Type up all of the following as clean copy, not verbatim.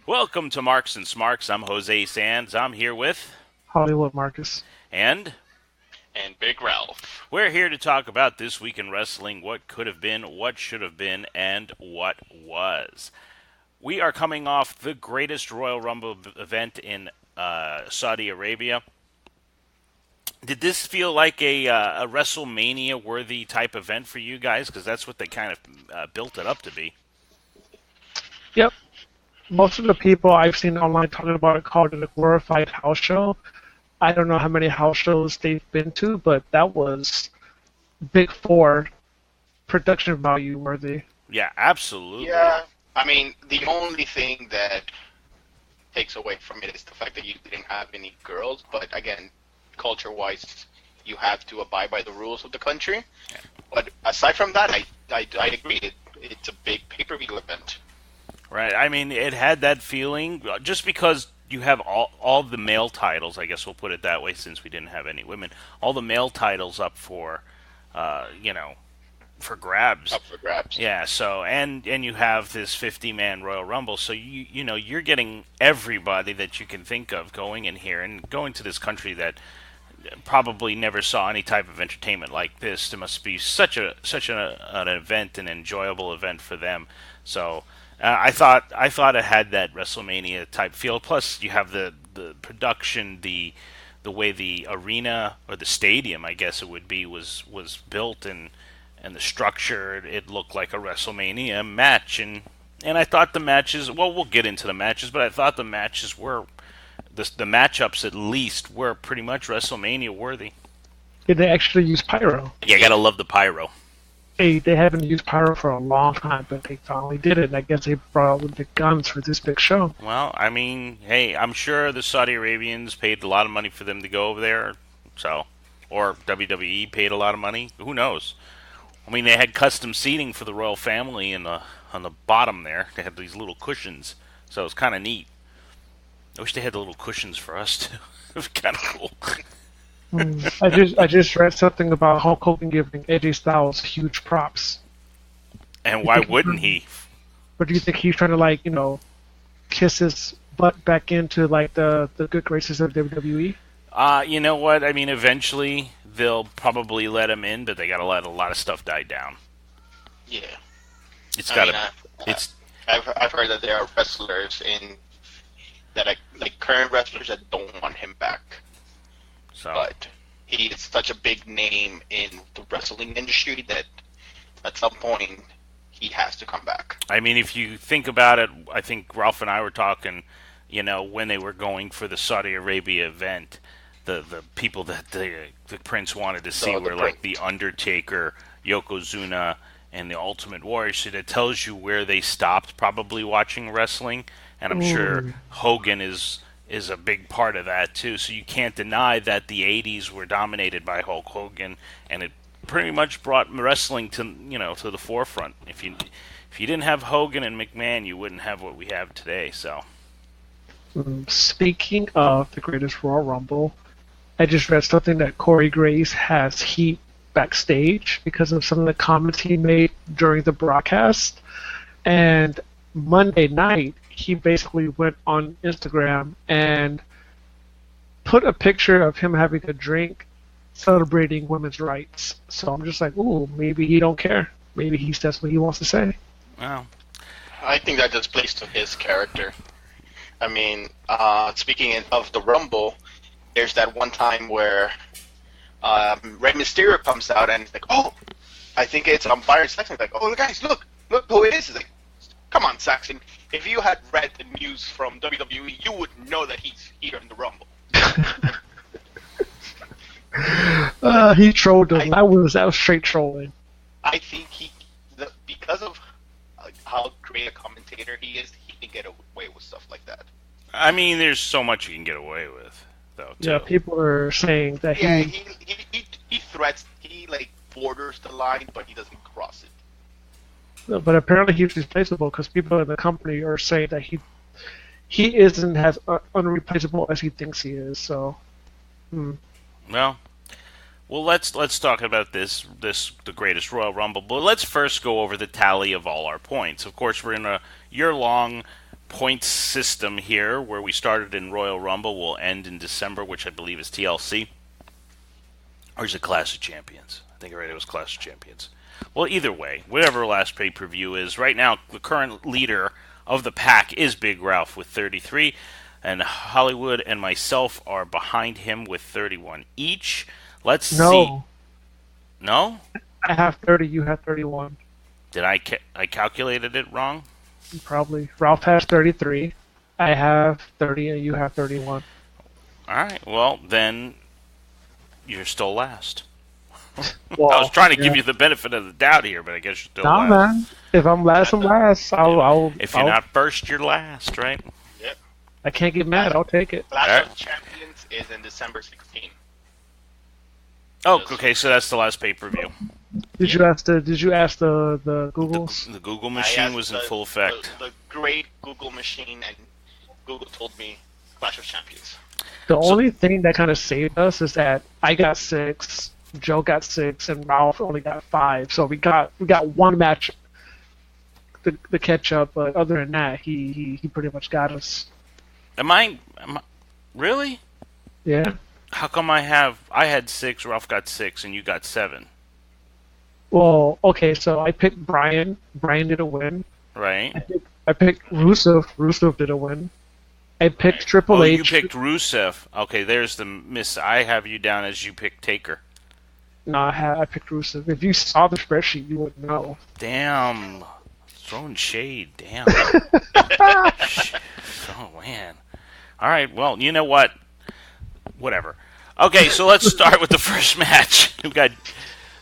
Welcome to Marks and Smarks. I'm Jose Sands. I'm here with Hollywood Marcus. and And Big Raplh. we're here to talk about this week in wrestling, what could have been, what should have been, and what was. We are coming off the greatest Royal Rumble event in Saudi Arabia. Did this feel like a WrestleMania worthy type event for you guys? Because that's what they kind of built it up to be. Yep. Most of the people I've seen online talking about it called it a glorified house show. I don't know how many house shows they've been to, but that was Big Four production value worthy. Yeah, absolutely. Yeah, I mean, the only thing that takes away from it is the fact that you didn't have any girls, but again, culture-wise, you have to abide by the rules of the country. But aside from that, I agree. It's a big pay-per-view event. Right. I mean, it had that feeling just because you have all the male titles. I guess we'll put it that way, since we didn't have any women. All the male titles up for, for grabs. Up for grabs. Yeah. So and you have this 50-man Royal Rumble. So you're getting everybody that you can think of going in here and going to this country that probably never saw any type of entertainment like this. It must be an event, an enjoyable event for them. So I thought it had that WrestleMania type feel. Plus, you have the production, the way the arena or the stadium, I guess it would be, was built, and the structure. It looked like a WrestleMania match, and I thought the matches. Well, we'll get into the matches, but I thought the matches were the matchups at least were pretty much WrestleMania worthy. Did they actually use pyro? Yeah, you gotta love the pyro. They haven't used pyro for a long time, but they finally did it. And I guess they brought out the big guns for this big show. Well, I mean, hey, I'm sure the Saudi Arabians paid a lot of money for them to go over there, so, or WWE paid a lot of money. Who knows? I mean, they had custom seating for the royal family on the bottom there. They had these little cushions, so it was kind of neat. I wish they had the little cushions for us too. It was kind of cool. I just read something about Hulk Hogan giving AJ Styles huge props. And why wouldn't he? But do you think he's trying to kiss his butt back into the good graces of WWE? You know what? I mean, eventually they'll probably let him in, but they gotta let a lot of stuff die down. Yeah. It's I gotta. mean, It's I've heard that there are wrestlers that are like current wrestlers that don't want him back. so. But he is such a big name in the wrestling industry that at some point he has to come back. I mean, if you think about it, I think Ralph and I were talking, when they were going for the Saudi Arabia event, the people that the Prince wanted to see were like The Undertaker, Yokozuna, and the Ultimate Warrior. So that tells you where they stopped probably watching wrestling, and I'm sure Hogan is a big part of that too. So you can't deny that the '80s were dominated by Hulk Hogan, and it pretty much brought wrestling to the forefront. If you didn't have Hogan and McMahon, you wouldn't have what we have today. So, Speaking of the greatest Royal Rumble, I just read something that Corey Graves has heat backstage because of some of the comments he made during the broadcast. And Monday night, he basically went on Instagram and put a picture of him having a drink celebrating women's rights. So I'm just like, ooh, maybe he don't care. Maybe that's what he wants to say. well, I think that just plays to his character. I mean, speaking of the Rumble, there's that one time where Rey Mysterio comes out and it's like, oh, I think it's Byron Saxon. Like, oh, guys, look who it is. It's like, come on, Saxon. If you had read the news from WWE, you would know that he's here in the Rumble. He trolled him. That was straight trolling. I think because of how great a commentator he is, he can get away with stuff like that. I mean, there's so much you can get away with, though. Too. Yeah, people are saying that Yeah, he threats, he borders the line, but he doesn't cross it. No, but apparently he's replaceable because people in the company are saying that he isn't as unreplaceable as he thinks he is. So, Well, let's talk about this the greatest Royal Rumble. But let's first go over the tally of all our points. Of course, we're in a year-long points system here, where we started in Royal Rumble, will end in December, which I believe is TLC. Or is it Clash of Champions? I think I read it was Clash of Champions. Well, either way, whatever last pay-per-view is, right now the current leader of the pack is Big Raplh with 33, and Hollywood and myself are behind him with 31 each. Let's see. No? I have 30, you have 31. Did I calculated it wrong? Probably. Ralph has 33. I have 30 and you have 31. Alright, well, then you're still last. Well, I was trying to give you the benefit of the doubt here, but I guess you're still last. Man. If I'm last, I'm last. If you're not first, you're last, right? Yep. I can't get mad. I'll take it. Clash of Champions is in December 16th. Oh, okay, so that's the last pay-per-view. Did you ask the Googles? The Google machine was in full effect. The great Google machine, and Google told me Clash of Champions. The only thing that kind of saved us is that I got 6, Joe got 6, and Ralph only got 5. So we got one match, the catch up. But other than that, he pretty much got us. Am I really? Yeah. How come I had 6, Ralph got 6, and you got 7? Well, okay, so I picked Brian. Brian did a win. Right. I picked Rusev. Rusev did a win. I picked Triple H. You picked Rusev. Okay, there's the miss. I have you down as you picked Taker. No, I picked Rusev. If you saw the spreadsheet, you would know. Damn. Throwing shade. Damn. Oh, man. All right, well, you know what? Whatever. Okay, so let's start with the first match. We've got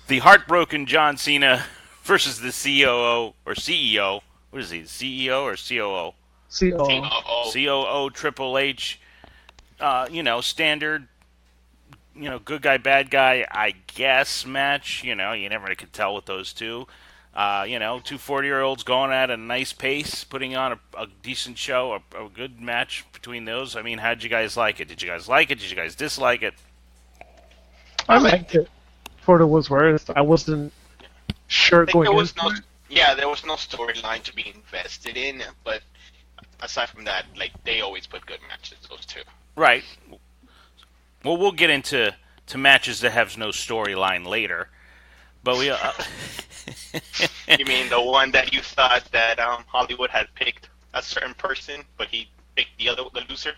the heartbroken John Cena versus the COO, or CEO. What is he, CEO or COO? COO Triple H. Standard, good guy, bad guy, I guess, match. You never could tell with those two. 2 40-year-olds going at a nice pace, putting on a decent show, a good match between those. I mean, how'd you guys like it? Did you guys like it? Did you guys dislike it? I liked it. For what it was worth, I wasn't sure going into it. Yeah, there was no storyline to be invested in, but aside from that, they always put good matches, those two. Right. Well, we'll get into matches that have no storyline later, but we. You mean the one that you thought that Hollywood had picked a certain person, but he picked the loser?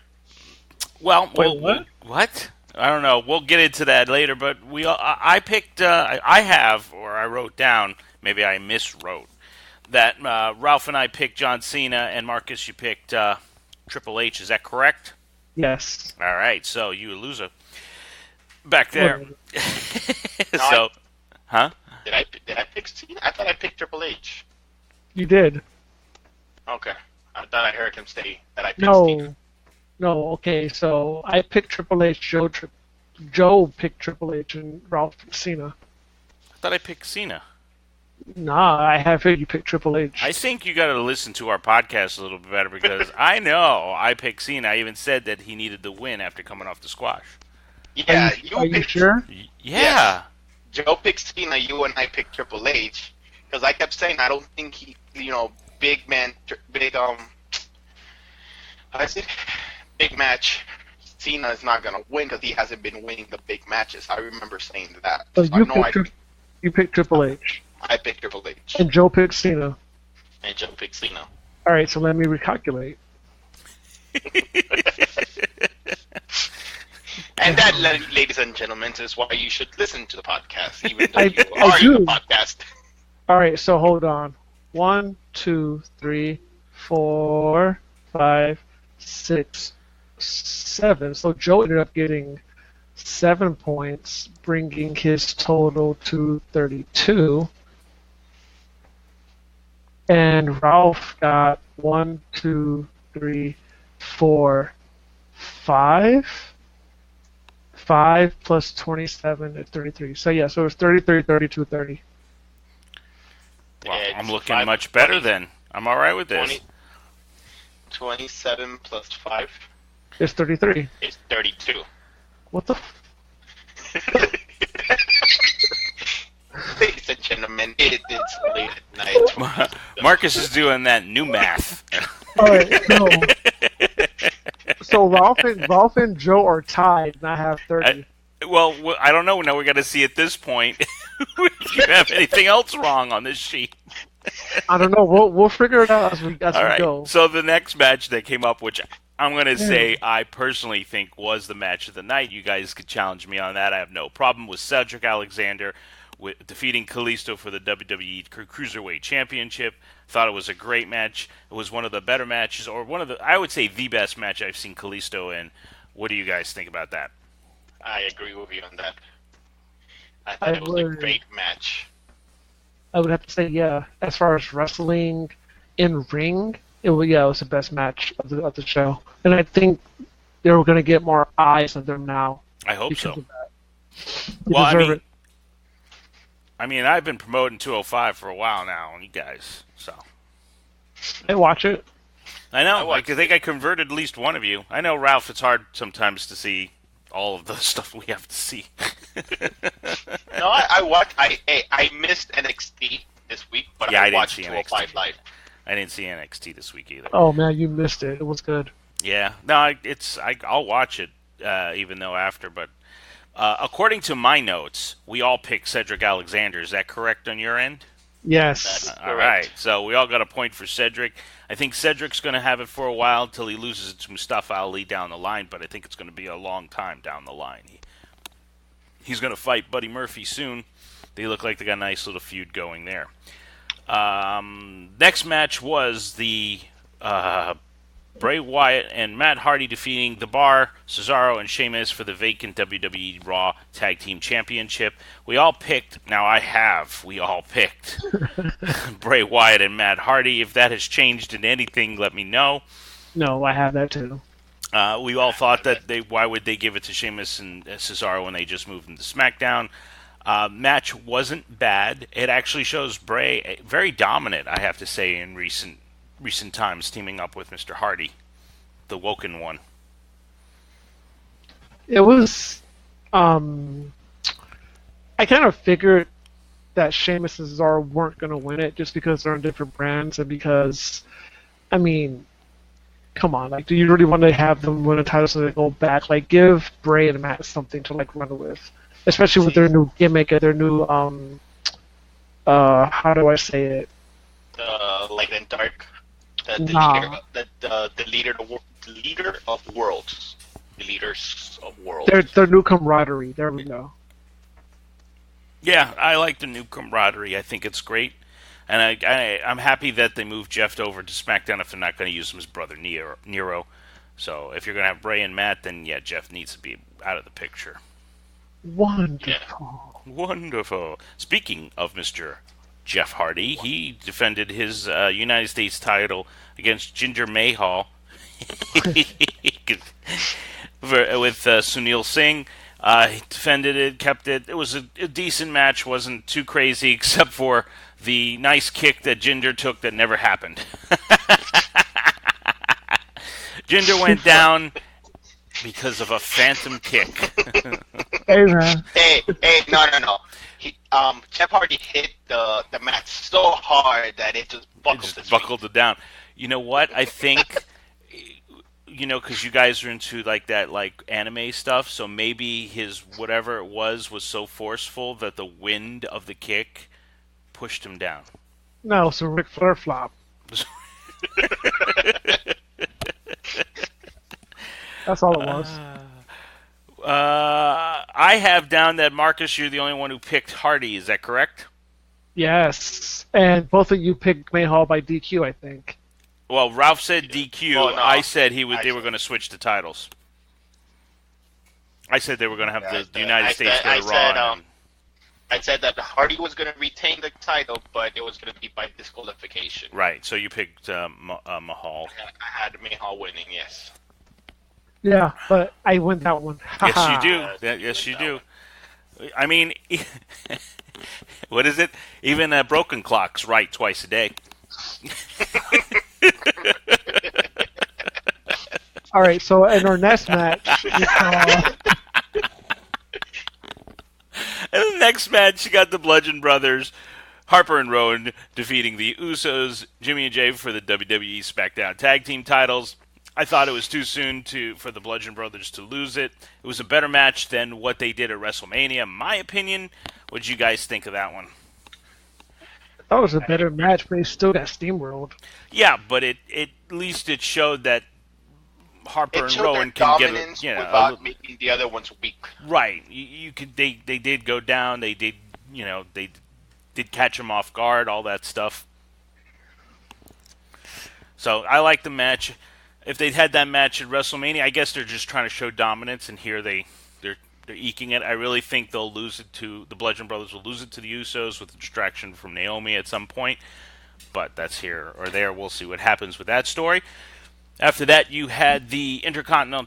Well, what? What? I don't know. We'll get into that later, but I picked. I wrote down. Maybe I miswrote that Ralph and I picked John Cena, and Marcus, you picked Triple H. Is that correct? Yes. All right. So you a loser back there. Huh? Did I pick Cena? I thought I picked Triple H. You did. Okay. I thought I heard him say that I picked Cena. No, okay, so I picked Triple H, Joe picked Triple H, and Ralph Cena. I thought I picked Cena. Nah, I have heard you picked Triple H. I think you got to listen to our podcast a little bit better because I know I picked Cena. I even said that he needed the win after coming off the squash. Yeah, are you sure? Yeah. Yes. Joe picked Cena, you and I picked Triple H, because I kept saying I don't think he, big match, Cena is not going to win because he hasn't been winning the big matches. I remember saying that. So you picked Triple H. I picked Triple H. And Joe picked Cena. And Joe picked Cena. All right, so let me recalculate. And that, ladies and gentlemen, is why you should listen to the podcast, even though you I are do. in the podcast. All right, so hold on. 1, 2, 3, 4, 5, 6, 7. So Joe ended up getting 7 points, bringing his total to 32. And Ralph got 1, 2, 3, 4, 5. 5 plus 27 is 33. So yeah, so it was 33, 32, 30. Well, I'm looking much better then. I'm all right with this. 27 plus 5 is 33. It's 32. What the? Ladies and gentlemen, it's late at night. Marcus is doing that new math. All right, so Ralph and Joe are tied, and I have 30. Well, I don't know. Now we got to see at this point if you have anything else wrong on this sheet. I don't know. We'll figure it out as we All right. go. So the next match that came up, which I'm going to say I personally think was the match of the night. You guys could challenge me on that. I have no problem with Cedric Alexander defeating Kalisto for the WWE Cruiserweight Championship. Thought it was a great match. It was one of the better matches, or I would say the best match I've seen Kalisto in. What do you guys think about that? I agree with you on that. I thought it was a great match. I would have to say, yeah. As far as wrestling in ring, it was the best match of the show, and I think they're going to get more eyes on them now. I hope so. Well, I mean, I've been promoting 205 for a while now, you guys. So I watch it. I know. I think I converted at least one of you. I know, Ralph. It's hard sometimes to see all of the stuff we have to see. No, I watched. I missed NXT this week, but I watched 205 live. I didn't see NXT this week either. Oh man, you missed it. It was good. Yeah, no, I'll watch it even though after. But according to my notes, we all picked Cedric Alexander. Is that correct on your end? Yes. All right. So we all got a point for Cedric. I think Cedric's going to have it for a while until he loses it to Mustafa Ali down the line, but I think it's going to be a long time down the line. He's going to fight Buddy Murphy soon. They look like they got a nice little feud going there. Next match was the Bray Wyatt and Matt Hardy defeating The Bar, Cesaro, and Sheamus for the vacant WWE Raw Tag Team Championship. We all picked Bray Wyatt and Matt Hardy. If that has changed in anything, let me know. No, I have that too. We all thought that why would they give it to Sheamus and Cesaro when they just moved into SmackDown? Match wasn't bad. It actually shows Bray very dominant, I have to say, in recent times, teaming up with Mr. Hardy, the Woken one. It was, I kind of figured that Sheamus and Cesaro weren't going to win it just because they're on different brands and because, I mean, come on, like, do you really want to have them win a title so they go back? Like, give Bray and Matt something to, like, run with, especially with their new gimmick and their new, how do I say it? Light and Dark. The leader of worlds. The leaders of worlds. Their new camaraderie. There we go. Yeah, I like the new camaraderie. I think it's great. And I'm happy that they moved Jeff over to SmackDown if they're not going to use him as brother Nero. So if you're going to have Bray and Matt, then yeah, Jeff needs to be out of the picture. Wonderful. Yeah. Wonderful. Speaking of Mr. Jeff Hardy, he defended his United States title against Jinder Mahal with Sunil Singh. He defended it, kept it. It was a decent match. Wasn't too crazy, except for the nice kick that Jinder took that never happened. Jinder went down because of a phantom kick. Hey, man. Hey, no. Jeff Hardy hit the mat so hard that it just buckled it down. You know what? I think, because you guys are into that anime stuff, so maybe his whatever it was so forceful that the wind of the kick pushed him down. No, so Ric Flair flop. That's all it was. I have down that, Marcus, you're the only one who picked Hardy. Is that correct? Yes, and both of you picked Mahal by DQ, I think. Well, Ralph said DQ. Well, no, I said they were going to switch the titles. I said they were going to have the United States go to Raw. I said that Hardy was going to retain the title, but it was going to be by disqualification. Right, so you picked Mahal. I had Mahal winning, yes. Yeah, but I win that one. Yes, you do. Yes, you do. I mean, what is it? Even broken clocks right twice a day. All right, so in our next match, and the next match, you got the Bludgeon Brothers Harper and Rowan defeating the Usos, Jimmy and Jay for the WWE SmackDown Tag Team titles. I thought it was too soon for the Bludgeon Brothers to lose it. It was a better match than what they did at WrestleMania, in my opinion. What did you guys think of that one? That was a better match, but he still got steamrolled. Yeah, but at least it showed that Harper and Rowan can get it, without making the other ones weak. Right. You could. They did go down. They did. They did catch him off guard. All that stuff. So I like the match. If they'd had that match at WrestleMania, I guess they're just trying to show dominance, and here they're eking it. I really think they'll lose it to the Bludgeon Brothers. Will lose it to the Usos with the distraction from Naomi at some point. But that's here or there. We'll see what happens with that story. After that, you had the Intercontinental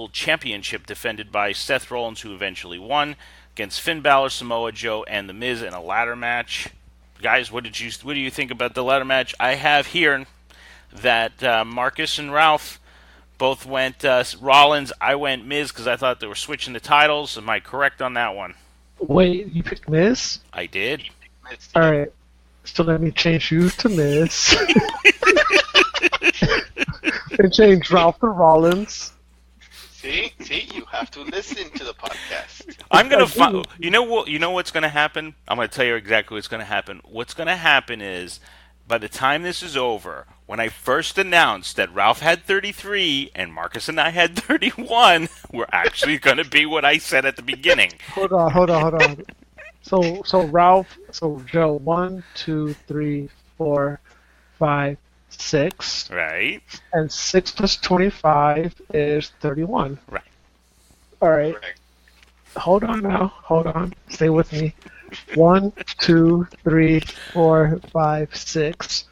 Championship defended by Seth Rollins, who eventually won, against Finn Balor, Samoa Joe, and The Miz in a ladder match. Guys, what do you think about the ladder match? I have here that Marcus and Ralph both went Rollins. I went Miz because I thought they were switching the titles. Am I correct on that one? Wait, you picked Miz? I did. All right. So let me change you to Miz. And change Ralph to Rollins. See, you have to listen to the podcast. I'm gonna find. You know what? You know what's gonna happen? I'm gonna tell you exactly what's gonna happen. What's gonna happen is, by the time this is over, when I first announced that Ralph had 33 and Marcus and I had 31, we're actually gonna be what I said at the beginning. Hold on. So Joe, 1, 2, 3, 4, 5, 6. Right. And 6 plus 25 is 31. Right. All right. Correct. Hold on now. Hold on. Stay with me. 1, 2, 3, 4, 5, 6.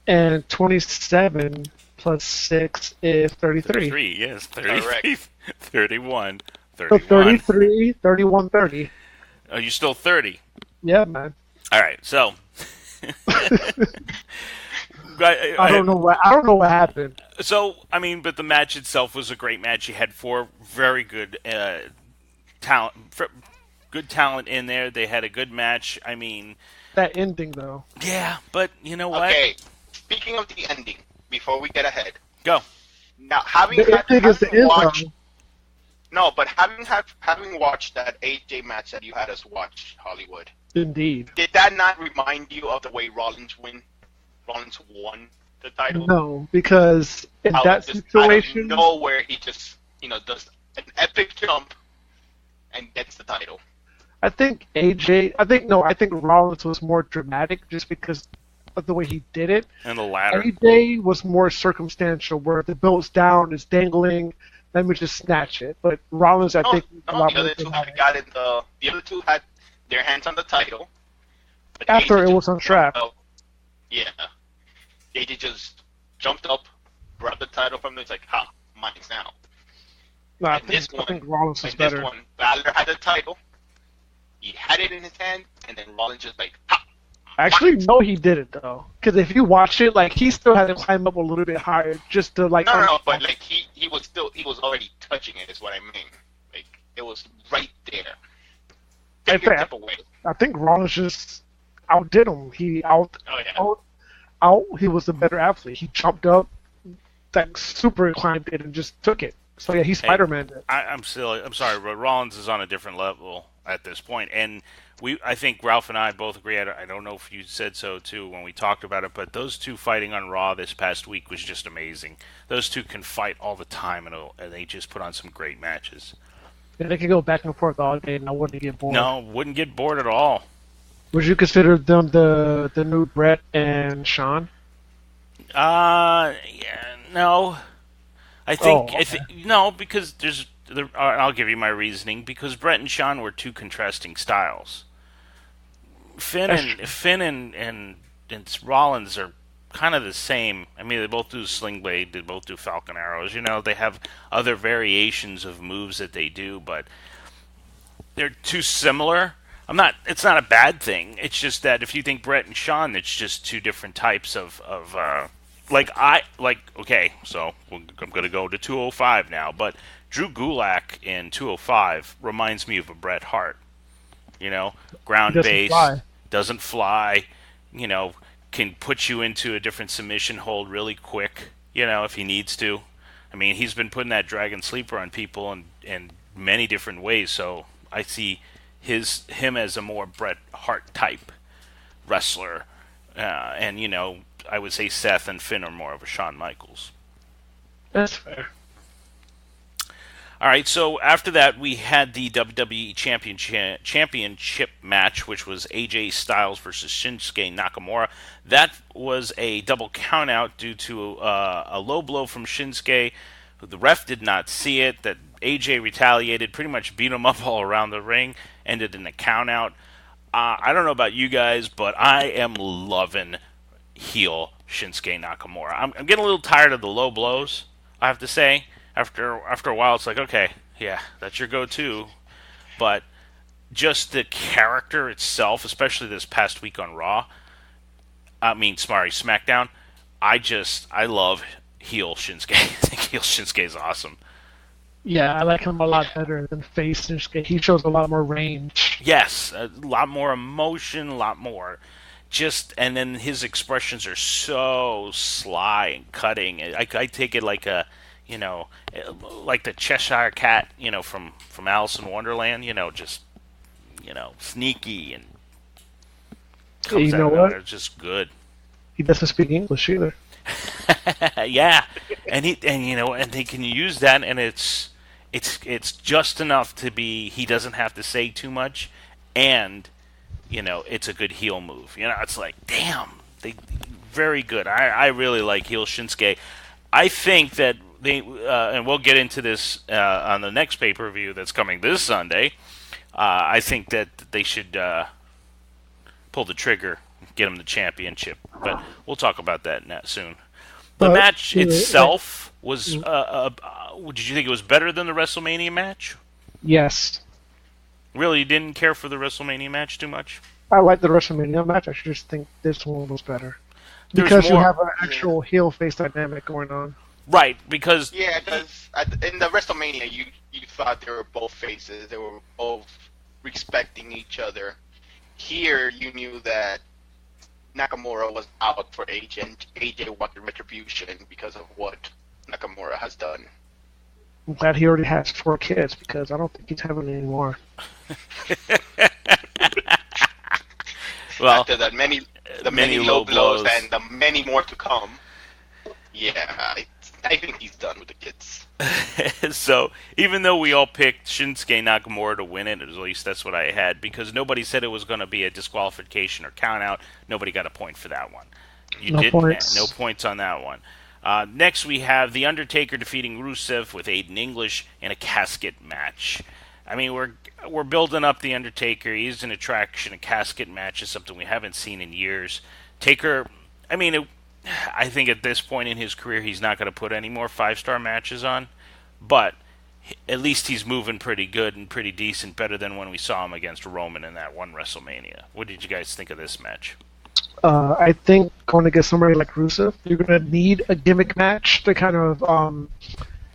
And 27 plus 6 is 33. 33, yes. 33, Correct. 31, So 31. 33, 31, 30. Are you still 30? Yeah, man. All right, so... I don't know what happened. So, I mean, but the match itself was a great match. You had 4 very good talent in there. They had a good match. I mean... That ending, though. Yeah, but you know what? Okay, speaking of the ending, before we get ahead. Go. Now, having watched that AJ match that you had us watch, Hollywood. Indeed. Did that not remind you of the way Rollins won the title? No, because in that situation, out of nowhere he just does an epic jump and gets the title. I think Rollins was more dramatic just because of the way he did it. And the ladder. AJ was more circumstantial, where the belt's down, it's dangling. Let me just snatch it. But Rollins, I think, the other two had their hands on the title. But after AJ it was unstrapped. Yeah. AJ just jumped up, grabbed the title from them. It's like, ha, mine's now. No, I think Rollins is better. This one, Balor had the title. He had it in his hand, and then Rollins just like, ha. Actually, no, he didn't though. Because if you watch it, like he still had to climb up a little bit higher just to like. No, but like he was already touching it. Is what I mean. Like it was right there. I think Rollins just outdid him. He he was the better athlete. He jumped up, that super climbed it, and just took it. So yeah, he Spider-Man'd it. I'm sorry, but Rollins is on a different level at this point, and I think Ralph and I both agree. I don't know if you said so too when we talked about it, but those two fighting on Raw this past week was just amazing. Those two can fight all the time, and they just put on some great matches. Yeah, they could go back and forth all day, and I wouldn't get bored. No, wouldn't get bored at all. Would you consider them the new Brett and Sean? Yeah, no. I think, no, because I'll give you my reasoning. Because Brett and Sean were two contrasting styles. Finn and Rollins are kind of the same. I mean, they both do Sling Blade, they both do Falcon Arrows. They have other variations of moves that they do, but they're too similar. It's not a bad thing. It's just that if you think Brett and Sean, it's just two different types of okay, so I'm going to go to 205 now, but Drew Gulak in 205 reminds me of a Bret Hart. You know, He ground doesn't base, fly. doesn't fly. You know, can put you into a different submission hold really quick. You know, if he needs to. I mean, he's been putting that dragon sleeper on people in many different ways. So I see him as a more Bret Hart type wrestler, and you know, I would say Seth and Finn are more of a Shawn Michaels. That's fair. All right, so after that, we had the WWE Championship match, which was AJ Styles versus Shinsuke Nakamura. That was a double countout due to a low blow from Shinsuke. The ref did not see it. That AJ retaliated, pretty much beat him up all around the ring, ended in a countout. I don't know about you guys, but I am loving heel Shinsuke Nakamura. I'm getting a little tired of the low blows, I have to say. After a while, it's like, okay, yeah, that's your go-to. But just the character itself, especially this past week on Raw, Smackdown, I love heel Shinsuke. I think heel Shinsuke is awesome. Yeah, I like him a lot better than face Shinsuke. He shows a lot more range. Yes, a lot more emotion, a lot more and then his expressions are so sly and cutting. I take it like like the Cheshire Cat, from Alice in Wonderland, sneaky and comes You know out of what? there. It's just good. He doesn't speak English either. Yeah, and he can use that, and it's just enough to be. He doesn't have to say too much, and it's a good heel move. It's like, damn, very good. I really like heel Shinsuke. I think that and we'll get into this on the next pay-per-view that's coming this Sunday. I think that they should pull the trigger, get him the championship. But we'll talk about that soon. The match itself was. Did you think it was better than the WrestleMania match? Yes. Really, you didn't care for the WrestleMania match too much? I like the WrestleMania match. I just think this one was better. There's Because you more- have an actual heel-face dynamic going on. Right, because Yeah, because in the WrestleMania, you thought they were both faces. They were both respecting each other. Here, you knew that Nakamura was out for AJ, and AJ wanted retribution because of what Nakamura has done. I'm glad he already has 4 kids, because I don't think he's having any more. well, After that many low low blows blows. and the many more to come, yeah, I think he's done with the kids. So even though we all picked Shinsuke Nakamura to win it, at least that's what I had, because nobody said it was going to be a disqualification or count out. Nobody got a point for that one. No points. No points on that one. Next we have The Undertaker defeating Rusev with Aiden English in a casket match. I mean, we're building up The Undertaker. He's an attraction. A casket match is something we haven't seen in years. Taker, I think at this point in his career, he's not going to put any more 5-star matches on, but at least he's moving pretty good and pretty decent, better than when we saw him against Roman in that one WrestleMania. What did you guys think of this match? I think going against somebody like Rusev, you're going to need a gimmick match to kind of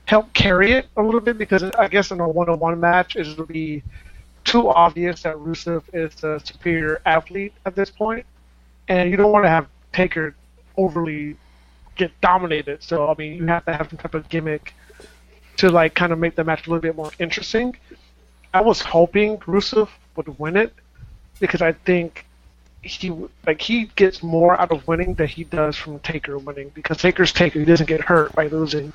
help carry it a little bit, because I guess in a one-on-one match, it will be too obvious that Rusev is a superior athlete at this point, and you don't want to have Taker overly get dominated. So, I mean, you have to have some type of gimmick to, like, kind of make the match a little bit more interesting. I was hoping Rusev would win it, because I think he gets more out of winning than he does from Taker winning, because Taker's Taker. He doesn't get hurt by losing.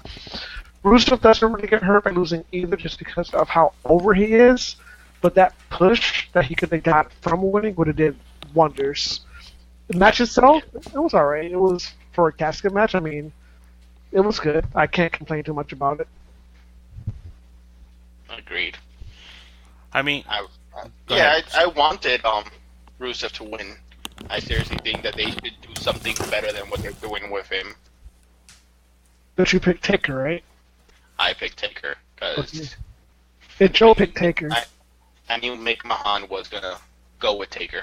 Rusev doesn't really get hurt by losing either, just because of how over he is, but that push that he could have got from winning would have did wonders. The match itself, it was alright. It was for a casket match. I mean, it was good. I can't complain too much about it. Agreed. I mean, Go Yeah, ahead. I wanted Rusev to win. I seriously think that they should do something better than what they're doing with him. But you picked Taker, right? I picked Taker because Okay. And Joe picked Taker. I knew Mick Mahan was gonna go with Taker.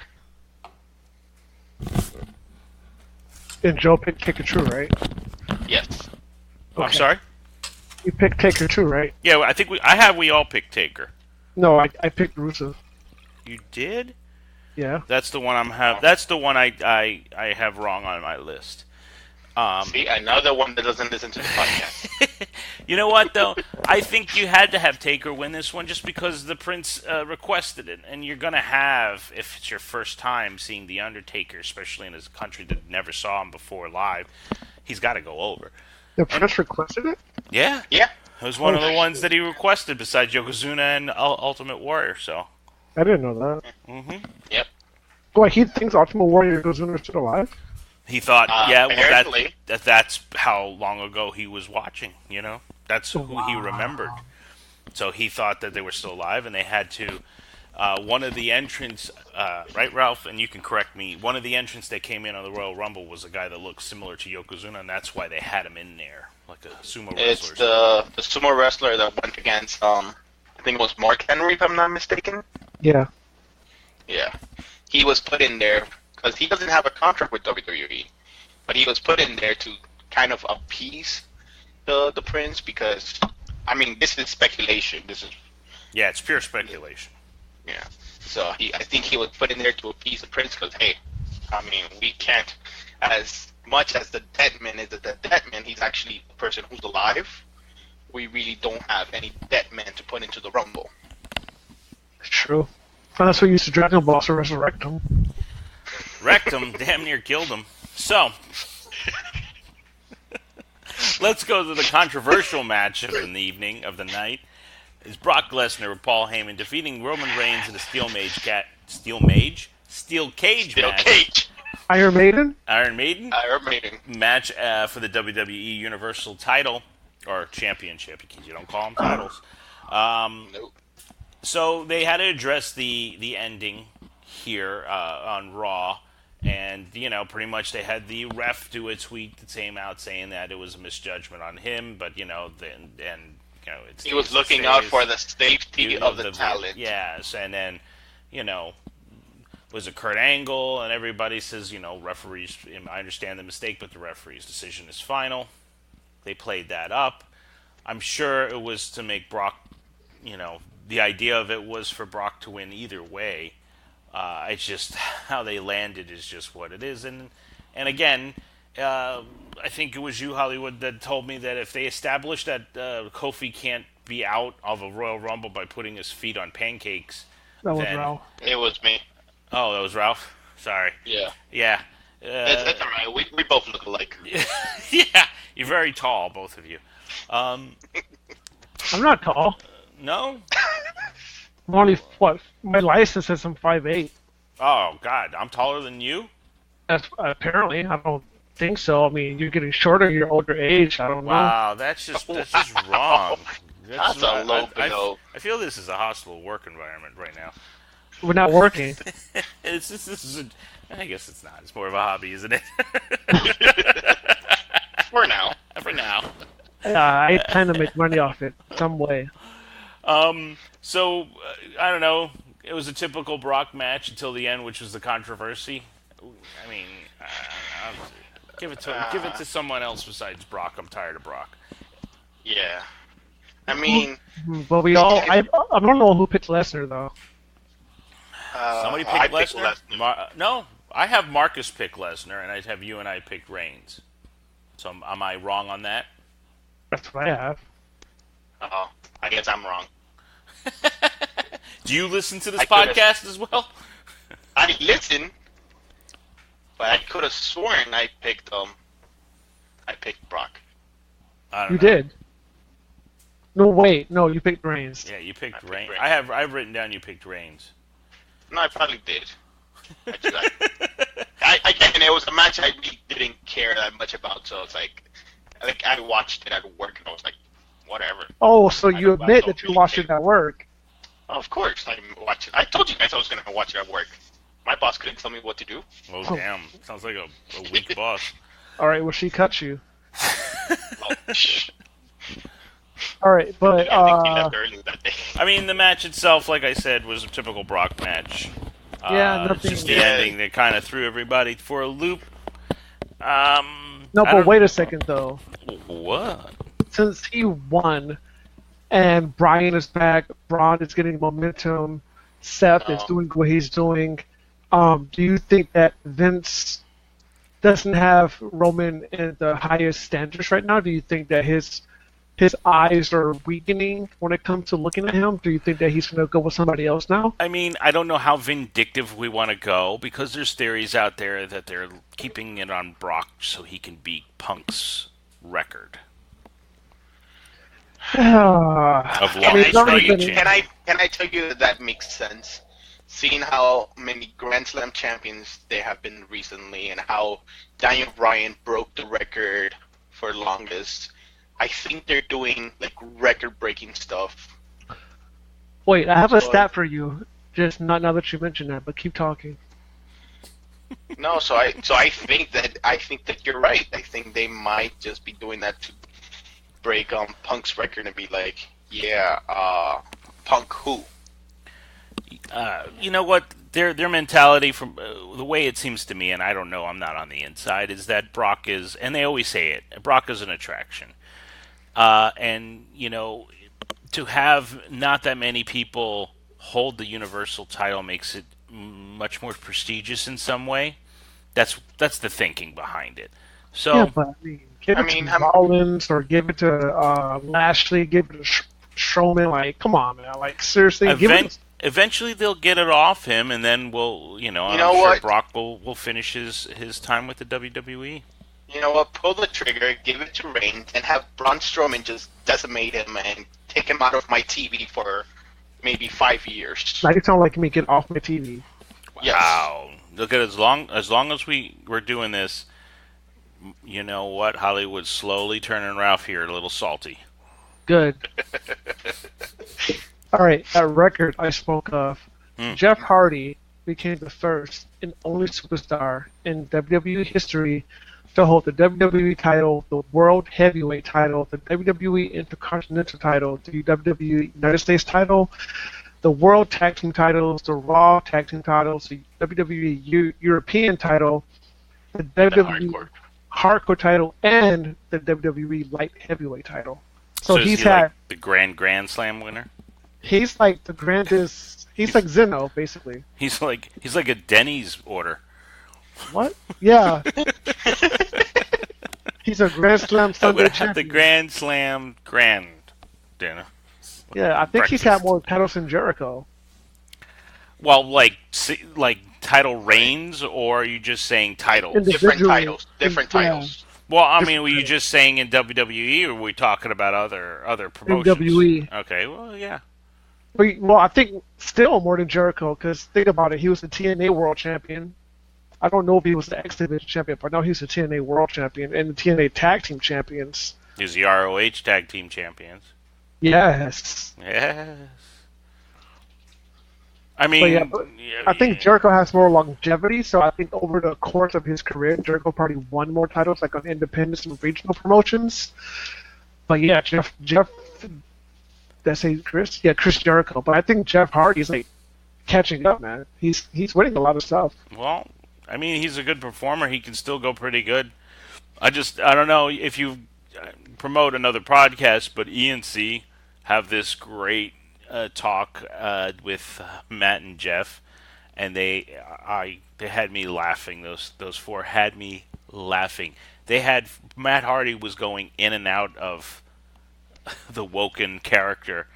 And Joe picked Taker too, right? Yes. I'm Okay. sorry? You picked Taker too, right? Yeah, I think we all picked Taker. No, I picked Rusev. You did? Yeah. That's the one That's the one I have wrong on my list. See, another one that doesn't listen to the podcast. You know what, though? I think you had to have Taker win this one just because the Prince requested it. And you're going to have, if it's your first time seeing The Undertaker, especially in a country that never saw him before live, he's got to go over. The Prince requested it? Yeah. Yeah. It was one of the ones that he requested besides Yokozuna and Ultimate Warrior, so. I didn't know that. Mm-hmm. Yep. Boy, he thinks Ultimate Warrior Yokozuna is still alive? He thought, apparently. that's how long ago he was watching, you know? That's who he remembered. So he thought that they were still alive, and they had to... one of the entrants, right, Ralph? And you can correct me. One of the entrants that came in on the Royal Rumble was a guy that looked similar to Yokozuna, and that's why they had him in there, like a sumo wrestler. It's the sumo wrestler that went against, I think it was Mark Henry, if I'm not mistaken. Yeah. Yeah. He was put in there because he doesn't have a contract with WWE, but he was put in there to kind of appease the Prince because, I mean, this is speculation. Yeah, it's pure speculation. Yeah. So I think he was put in there to appease the Prince because, hey, I mean, we can't, as much as the dead man is the dead man, he's actually the person who's alive. We really don't have any dead men to put into the Rumble. It's true. And that's what used to Dragon Ball to resurrect him. Wrecked him, damn near killed him. So, let's go to the controversial match of the evening, of the night. Is Brock Lesnar with Paul Heyman defeating Roman Reigns in a steel cage match. Iron Maiden? Iron Maiden match for the WWE Universal title, or championship, because you don't call them titles. Nope. So they had to address the ending here on Raw, and pretty much they had the ref do a tweet that came out saying that it was a misjudgment on him, but he was looking out for the safety of the talent. Yes, and then was it Kurt Angle, and everybody says referees. I understand the mistake, but the referee's decision is final. They played that up. I'm sure it was to make Brock, the idea of it was for Brock to win either way. It's just how they landed is just what it is. And again, I think it was you, Hollywood, that told me that if they establish that Kofi can't be out of a Royal Rumble by putting his feet on pancakes. That was Ralph. It was me. Oh, that was Ralph? Sorry. Yeah. Yeah. It's all right. We both look alike. Yeah. You're very tall, both of you. I'm not tall. No? I'm only, my license says I'm 5'8". Oh, God. I'm taller than you? That's apparently. I don't think so. I mean, you're getting shorter your older age. I don't know. Wow, that's just wrong. That's a low blow. I feel this is a hostile work environment right now. We're not working. I guess it's not. It's more of a hobby, isn't it? For now. I kind of make money off it some way. So I don't know. It was a typical Brock match until the end, which was the controversy. I mean, give it to someone else besides Brock. I'm tired of Brock. Yeah. I mean, but I don't know who picked Lesnar though. Somebody picked Lesnar. No, I have Marcus pick Lesnar, and I'd have you and I pick Reigns. So am I wrong on that? That's what I have. Oh, I guess I'm wrong. Do you listen to this podcast as well? I listen, but I could have sworn I picked Brock. You did. No, wait. No, you picked Reigns. Yeah, you picked Reigns. I've written down you picked Reigns. No, I probably did. Again, it was a match I really didn't care that much about, so it's like I watched it at work and I was like, whatever. Oh, so you admit that you watched it at work? Of course, I watched it. I told you guys I was going to watch it at work. My boss couldn't tell me what to do. Oh, damn. Sounds like a weak boss. All right, well, she cut you. Oh, shh. All right, but I think he left early that day. I mean, the match itself, like I said, was a typical Brock match. Yeah, nothing. Just the ending that kind of threw everybody for a loop. No, but wait a second, though. What? Since he won, and Bryan is back, Braun is getting momentum, Seth is No. doing what he's doing. Do you think that Vince doesn't have Roman in the highest standards right now? Do you think that his eyes are weakening when it comes to looking at him? Do you think that he's going to go with somebody else now? I mean, I don't know how vindictive we want to go because there's theories out there that they're keeping it on Brock so he can beat Punk's record of I mean, longest it's already reigning been- champion. Can I tell you that makes sense? Seeing how many Grand Slam champions there have been recently, and how Daniel Bryan broke the record for longest, I think they're doing like record-breaking stuff. Wait, I have a So- stat for you. Just not now that you mentioned that, but keep talking. No, so I think that you're right. I think they might just be doing that to break Punk's record and be like, yeah, Punk who? You know what? Their mentality, from the way it seems to me, and I don't know, I'm not on the inside, is that Brock is, and they always say it, Brock is an attraction. And, you know, to have not that many people hold the Universal title makes it much more prestigious in some way. That's the thinking behind it. So, Yeah, but I mean, give I it mean, to how- Rollins or give it to Lashley, give it to Strowman. Like, come on, man. Like, seriously, give it. eventually they'll get it off him, and then we'll, I'm know sure what? Brock will finish his time with the WWE. You know what? Pull the trigger, give it to Reigns, and have Braun Strowman just decimate him and take him out of my TV for maybe 5 years. Like, it sound like me. Get off my TV. Yes. Wow! Look at as long as we're doing this, you know what? Hollywood's slowly turning Ralph here a little salty. Good. All right, that record I spoke of. Jeff Hardy became the first and only superstar in WWE history to hold the WWE title, the World Heavyweight title, the WWE Intercontinental title, the WWE United States title, the World Tag Team titles, the Raw Tag Team titles, the WWE European title, the WWE Hardcore title, and the WWE Light Heavyweight title. So is he's he had. like the Grand Slam winner. He's like the grandest. He's like Zeno, basically. He's like a Denny's order. What? Yeah. He's a Grand Slam I Sunday would have the champion. Grand Slam Grand dinner. Yeah, I think he's breakfast. had more titles than Jericho. Well, like title reigns, or are you just saying titles? Different Individually- titles. Different yeah. titles. Well, I mean, were you just saying in WWE, or were we talking about other promotions? WWE. Okay, well, yeah. Well, I think still more than Jericho, because think about it. He was the TNA World Champion. I don't know if he was the X Division Champion, but no, he's the TNA World Champion and the TNA Tag Team Champions. He's the ROH Tag Team Champions. Yes. Yes. I But mean, yeah, but I think Jericho has more longevity, so I think over the course of his career, Jericho probably won more titles, like on independents and regional promotions. But yeah, Jeff, did I say Chris? Yeah, Chris Jericho. But I think Jeff Hardy's like catching up, man. He's winning a lot of stuff. Well, I mean, he's a good performer. He can still go pretty good. I don't know if you promote another podcast, but ENC have this great talk with Matt and Jeff, and they had me laughing. Those four had me laughing. Matt Hardy was going in and out of the Woken character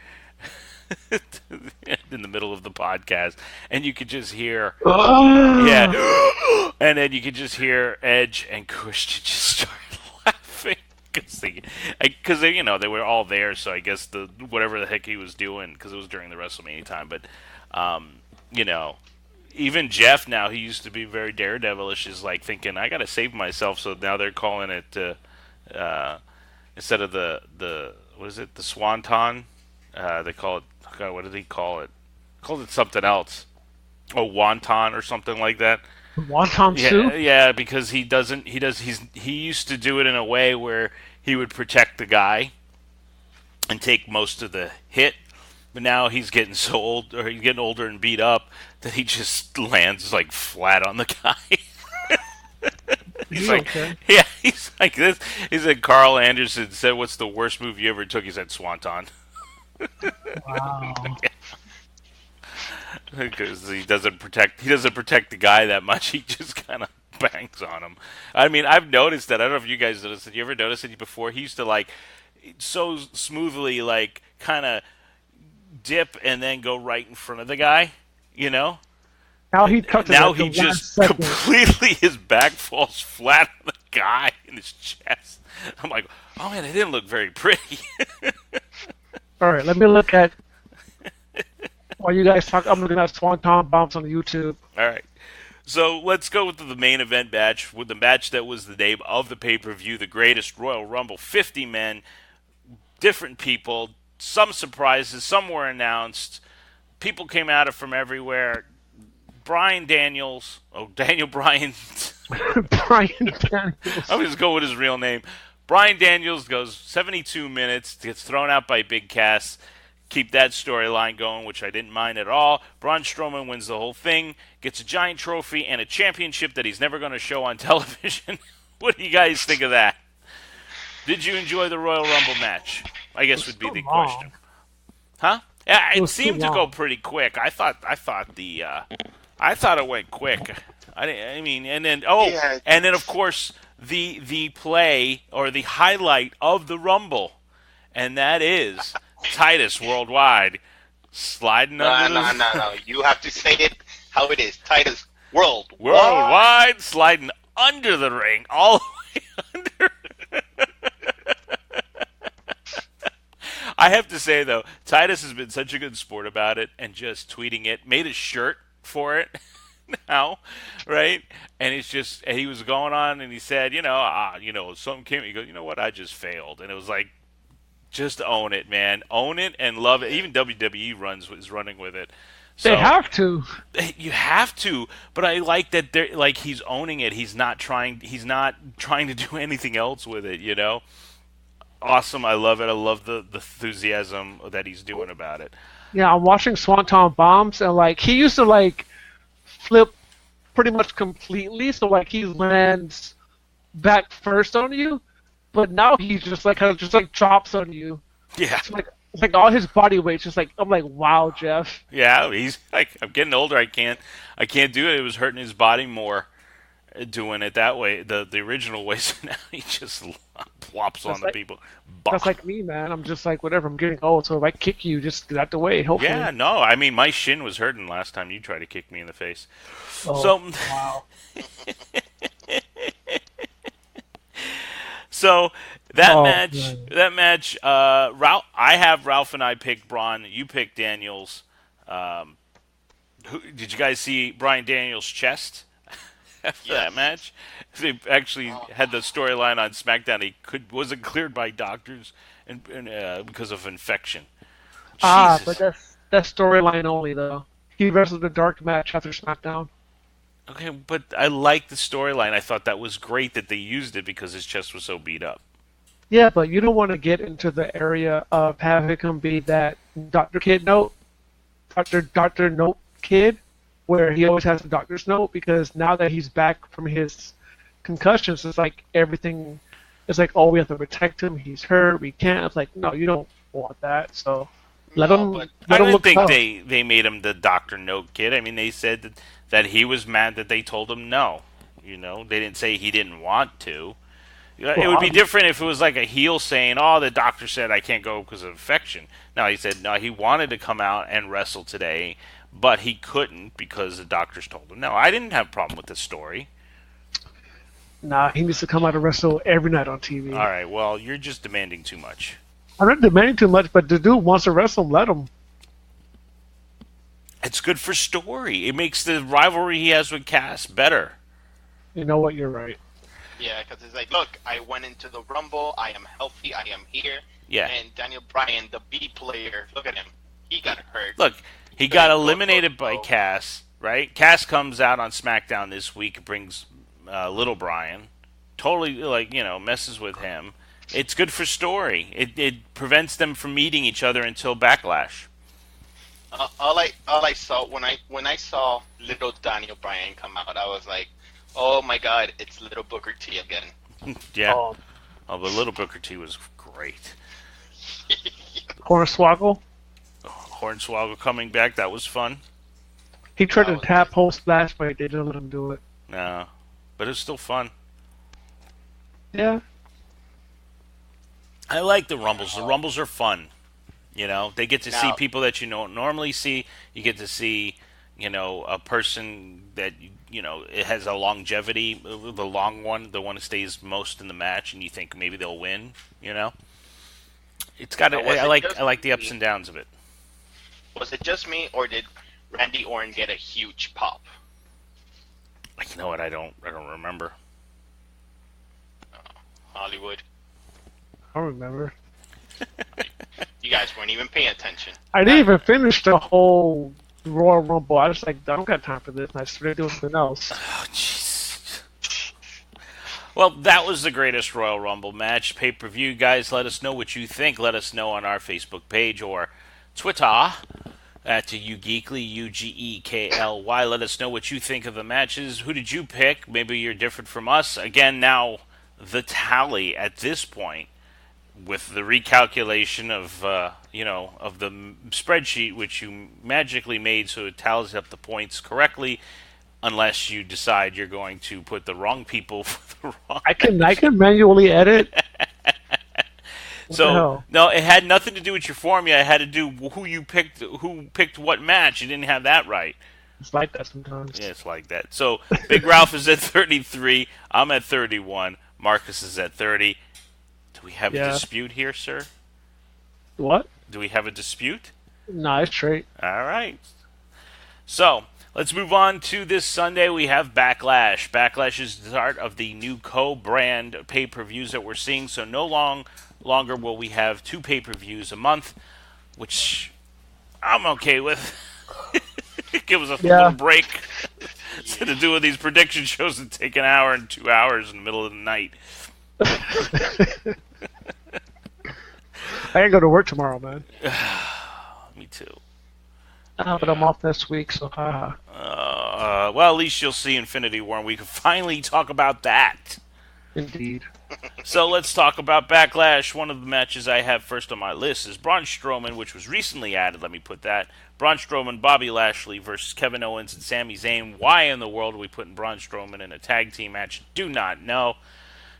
in the middle of the podcast, and you could just hear, yeah, and then you could just hear Edge and Christian just start laughing because they were all there, so I guess whatever the heck he was doing, because it was during the WrestleMania time, but even Jeff now, he used to be very daredevilish, is like thinking, I gotta save myself, so now they're calling it instead of the what is it, the Swanton, they call it, God, what did he call it? Called it something else. Oh, wonton or something like that. Wonton soup? Yeah, because he used to do it in a way where he would protect the guy and take most of the hit, but now he's getting so old, or he's getting older and beat up, that he just lands like flat on the guy. He's like, okay. yeah, he's like this. He said Carl Anderson said, "What's the worst move you ever took?" He said Swanton. Wow. because he doesn't protect the guy that much. He just kind of bangs on him. I mean, I've noticed that. I don't know if you guys noticed it. You ever noticed it before? He used to like so smoothly, like kind of dip and then go right in front of the guy. You know. Now he touches Now at he the just last second. completely his back falls flat on the guy in his chest. I'm like, oh man, it didn't look very pretty. All right, let me look at. While you guys talk, I'm looking at Swanton Bombs on YouTube. All right. So let's go with the main event match, with the match that was the name of the pay-per-view, the greatest Royal Rumble. 50 men, different people, some surprises, some were announced. People came at it from everywhere. Daniel Bryan. Brian Daniels. I'm just going with his real name. Bryan Daniels goes 72 minutes, gets thrown out by Big Cass. Keep that storyline going, which I didn't mind at all. Braun Strowman wins the whole thing, gets a giant trophy and a championship that he's never going to show on television. What do you guys think of that? Did you enjoy the Royal Rumble match? I guess would be the question. Huh? Yeah, it seemed to go pretty quick. I thought it went quick. I mean, and then and then of course the play or the highlight of the Rumble, and that is Titus Worldwide sliding under No. You have to say it how it is. Titus Worldwide sliding under the ring, all the way under. I have to say though, Titus has been such a good sport about it and just tweeting it. Made a shirt for it now, right? And it's just, and he was going on and he said, something came. He goes, you know what? I just failed, and it was like, just own it, man. Own it and love it. Even WWE is running with it. So, they have to. You have to, but I like that they're like he's owning it. He's not trying to do anything else with it, you know? Awesome. I love it. I love the enthusiasm that he's doing about it. Yeah, I'm watching Swanton Bombs and like he used to like flip pretty much completely, so like he lands back first on you. But now he's just like kind of just like drops on you. Yeah. It's like all his body weight's just like I'm like, wow, Jeff. Yeah, he's like, I'm getting older. I can't do it. It was hurting his body more doing it that way, the original way. So now he just plops on the people. That's like me, man. I'm just like whatever. I'm getting old, so if I kick you, just get out the way. Hopefully. Yeah, no. I mean, my shin was hurting last time you tried to kick me in the face. Oh, so wow. So that match, Ralph. I have Ralph and I picked Braun. You picked Daniels. Did you guys see Bryan Daniels' chest after that match? They actually had the storyline on SmackDown. He wasn't cleared by doctors and because of infection. Jesus. But that's storyline only though. He wrestled a dark match after SmackDown. Okay, but I like the storyline. I thought that was great that they used it because his chest was so beat up. Yeah, but you don't want to get into the area of having him be that Dr. Note kid, where he always has the doctor's note, because now that he's back from his concussions, it's like everything is like, oh, we have to protect him. He's hurt. We can't. It's like, no, you don't want that. So let him. I don't think they made him the Dr. Note kid. I mean, they said that he was mad that they told him no. You know, they didn't say he didn't want to. It would be different if it was like a heel saying, oh, the doctor said I can't go because of infection. No, he said, no, he wanted to come out and wrestle today, but he couldn't because the doctors told him no. I didn't have a problem with the story. Nah, he needs to come out and wrestle every night on TV. All right, well, you're just demanding too much. I'm not demanding too much, but the dude wants to wrestle, let him. It's good for story. It makes the rivalry he has with Cass better. You know what? You're right. Yeah, because it's like, look, I went into the Rumble. I am healthy. I am here. Yeah. And Daniel Bryan, the B player, look at him. He got hurt. Look, he got eliminated by Cass, right? Cass comes out on SmackDown this week, brings little Bryan. Totally, messes with him. It's good for story. It prevents them from meeting each other until Backlash. All I saw when I saw little Daniel Bryan come out, I was like, oh my God, it's little Booker T again. Yeah. Oh, but little Booker T was great. Hornswoggle coming back, that was fun. He tried That to was tap post splash, but they didn't let him do it. No, but it's still fun. Yeah. I like the Rumbles. The Rumbles are fun. You know, they get to see now. people that you don't normally see. You get to see, a person that it has a longevity, the long one, the one that stays most in the match, and you think maybe they'll win. It's got. Now, was I it like. just I like the ups me? and downs of it. Was it just me, or did Randy Orton get a huge pop? You know what? I don't remember. Hollywood. I don't remember. You guys weren't even paying attention. I didn't even finish the whole Royal Rumble. I was like, I don't got time for this. And I started doing something else. Oh, jeez. Well, that was the greatest Royal Rumble match pay-per-view. Guys, let us know what you think. Let us know on our Facebook page or Twitter at UGeekly, UGEKLY. Let us know what you think of the matches. Who did you pick? Maybe you're different from us. Again, now the tally at this point, with the recalculation of of the spreadsheet, which you magically made so it tallies up the points correctly, unless you decide you're going to put the wrong people for the wrong. I can manually edit. What the So hell? no, it had nothing to do with your formula. It had to do who picked what match. You didn't have that right. It's like that sometimes. Yeah, it's like that. So Big Raplh is at 33. I'm at 31. Marcus is at 30. Do we have a Yeah. dispute here, sir? What? Do we have a dispute? Nah, it's straight. All right. So let's move on to this Sunday. We have Backlash. Backlash is the start of the new co-brand pay-per-views that we're seeing. So no longer will we have 2 pay-per-views a month, which I'm okay with. Give us a little break instead of doing these prediction shows that take an hour and 2 hours in the middle of the night. I gotta go to work tomorrow, man. Me too. But I'm off this week, so haha. Well, at least you'll see Infinity War, and we can finally talk about that. Indeed. So let's talk about Backlash. One of the matches I have first on my list is Braun Strowman, which was recently added. Let me put that. Braun Strowman, Bobby Lashley versus Kevin Owens and Sami Zayn. Why in the world are we putting Braun Strowman in a tag team match? Do not know.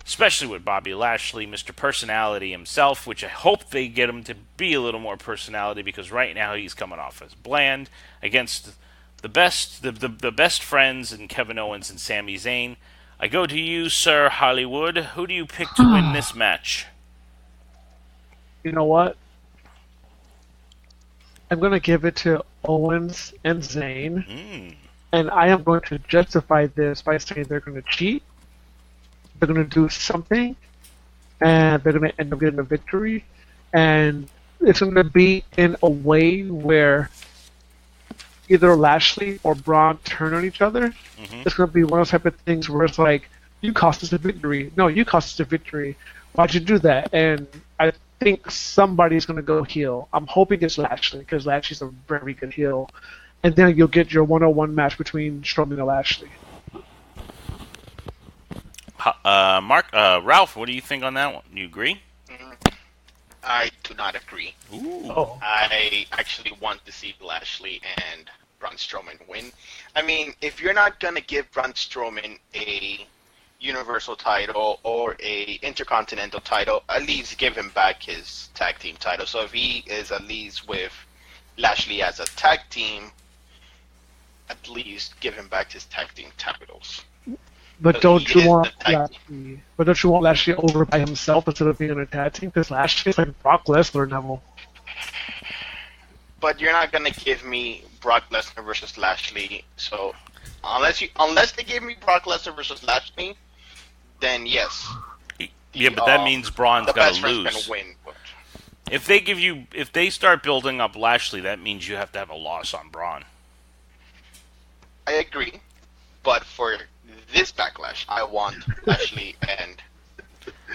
Especially with Bobby Lashley, Mr. Personality himself, which I hope they get him to be a little more personality, because right now he's coming off as bland against the best friends in Kevin Owens and Sami Zayn. I go to you, Sir Hollywood. Who do you pick to win this match? You know what? I'm gonna give it to Owens and Zayn, and I am going to justify this by saying they're gonna cheat. They're going to do something, and they're going to end up getting a victory, and it's going to be in a way where either Lashley or Braun turn on each other. It's going to be one of those type of things where it's like, you cost us a victory. No, you cost us a victory. Why'd you do that? And I think somebody's going to go heel. I'm hoping it's Lashley, because Lashley's a very good heel. And then you'll get your one-on-one match between Strowman and Lashley. Ralph, what do you think on that one? You agree? I do not agree. Ooh. Oh. I actually want to see Lashley and Braun Strowman win. I mean, if you're not going to give Braun Strowman a Universal title or a Intercontinental title, at least give him back his tag team title. So if he is at least with Lashley as a tag team, at least give him back his tag team titles. But Because don't he you is want the tag Lashley? But don't you want Lashley over by himself instead of being on a tag team? Because Lashley's like Brock Lesnar level. But you're not gonna give me Brock Lesnar versus Lashley. So unless they give me Brock Lesnar versus Lashley, then yes. Yeah, but that means Braun's the got best to friend's lose. gonna win. But If they start building up Lashley, that means you have to have a loss on Braun. I agree. But for this Backlash, I want Lashley and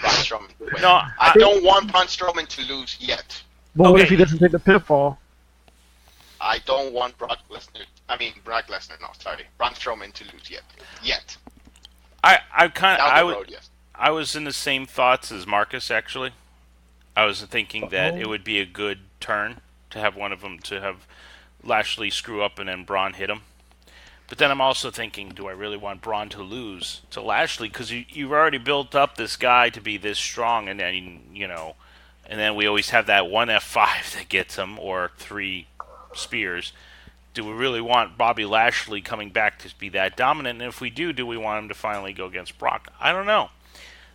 Braun Strowman to win. No, I don't want Braun Strowman to lose yet. But what if Okay. he doesn't take the pinfall? I don't want Brock Lesnar, no, sorry. Braun Strowman to lose yet. I was in the same thoughts as Marcus, actually. I was thinking that it would be a good turn to have one of them to have Lashley screw up and then Braun hit him. But then I'm also thinking, do I really want Braun to lose to Lashley? Because you've already built up this guy to be this strong, and then, and then we always have that one F5 that gets him, or 3 spears. Do we really want Bobby Lashley coming back to be that dominant? And if we do we want him to finally go against Brock? I don't know.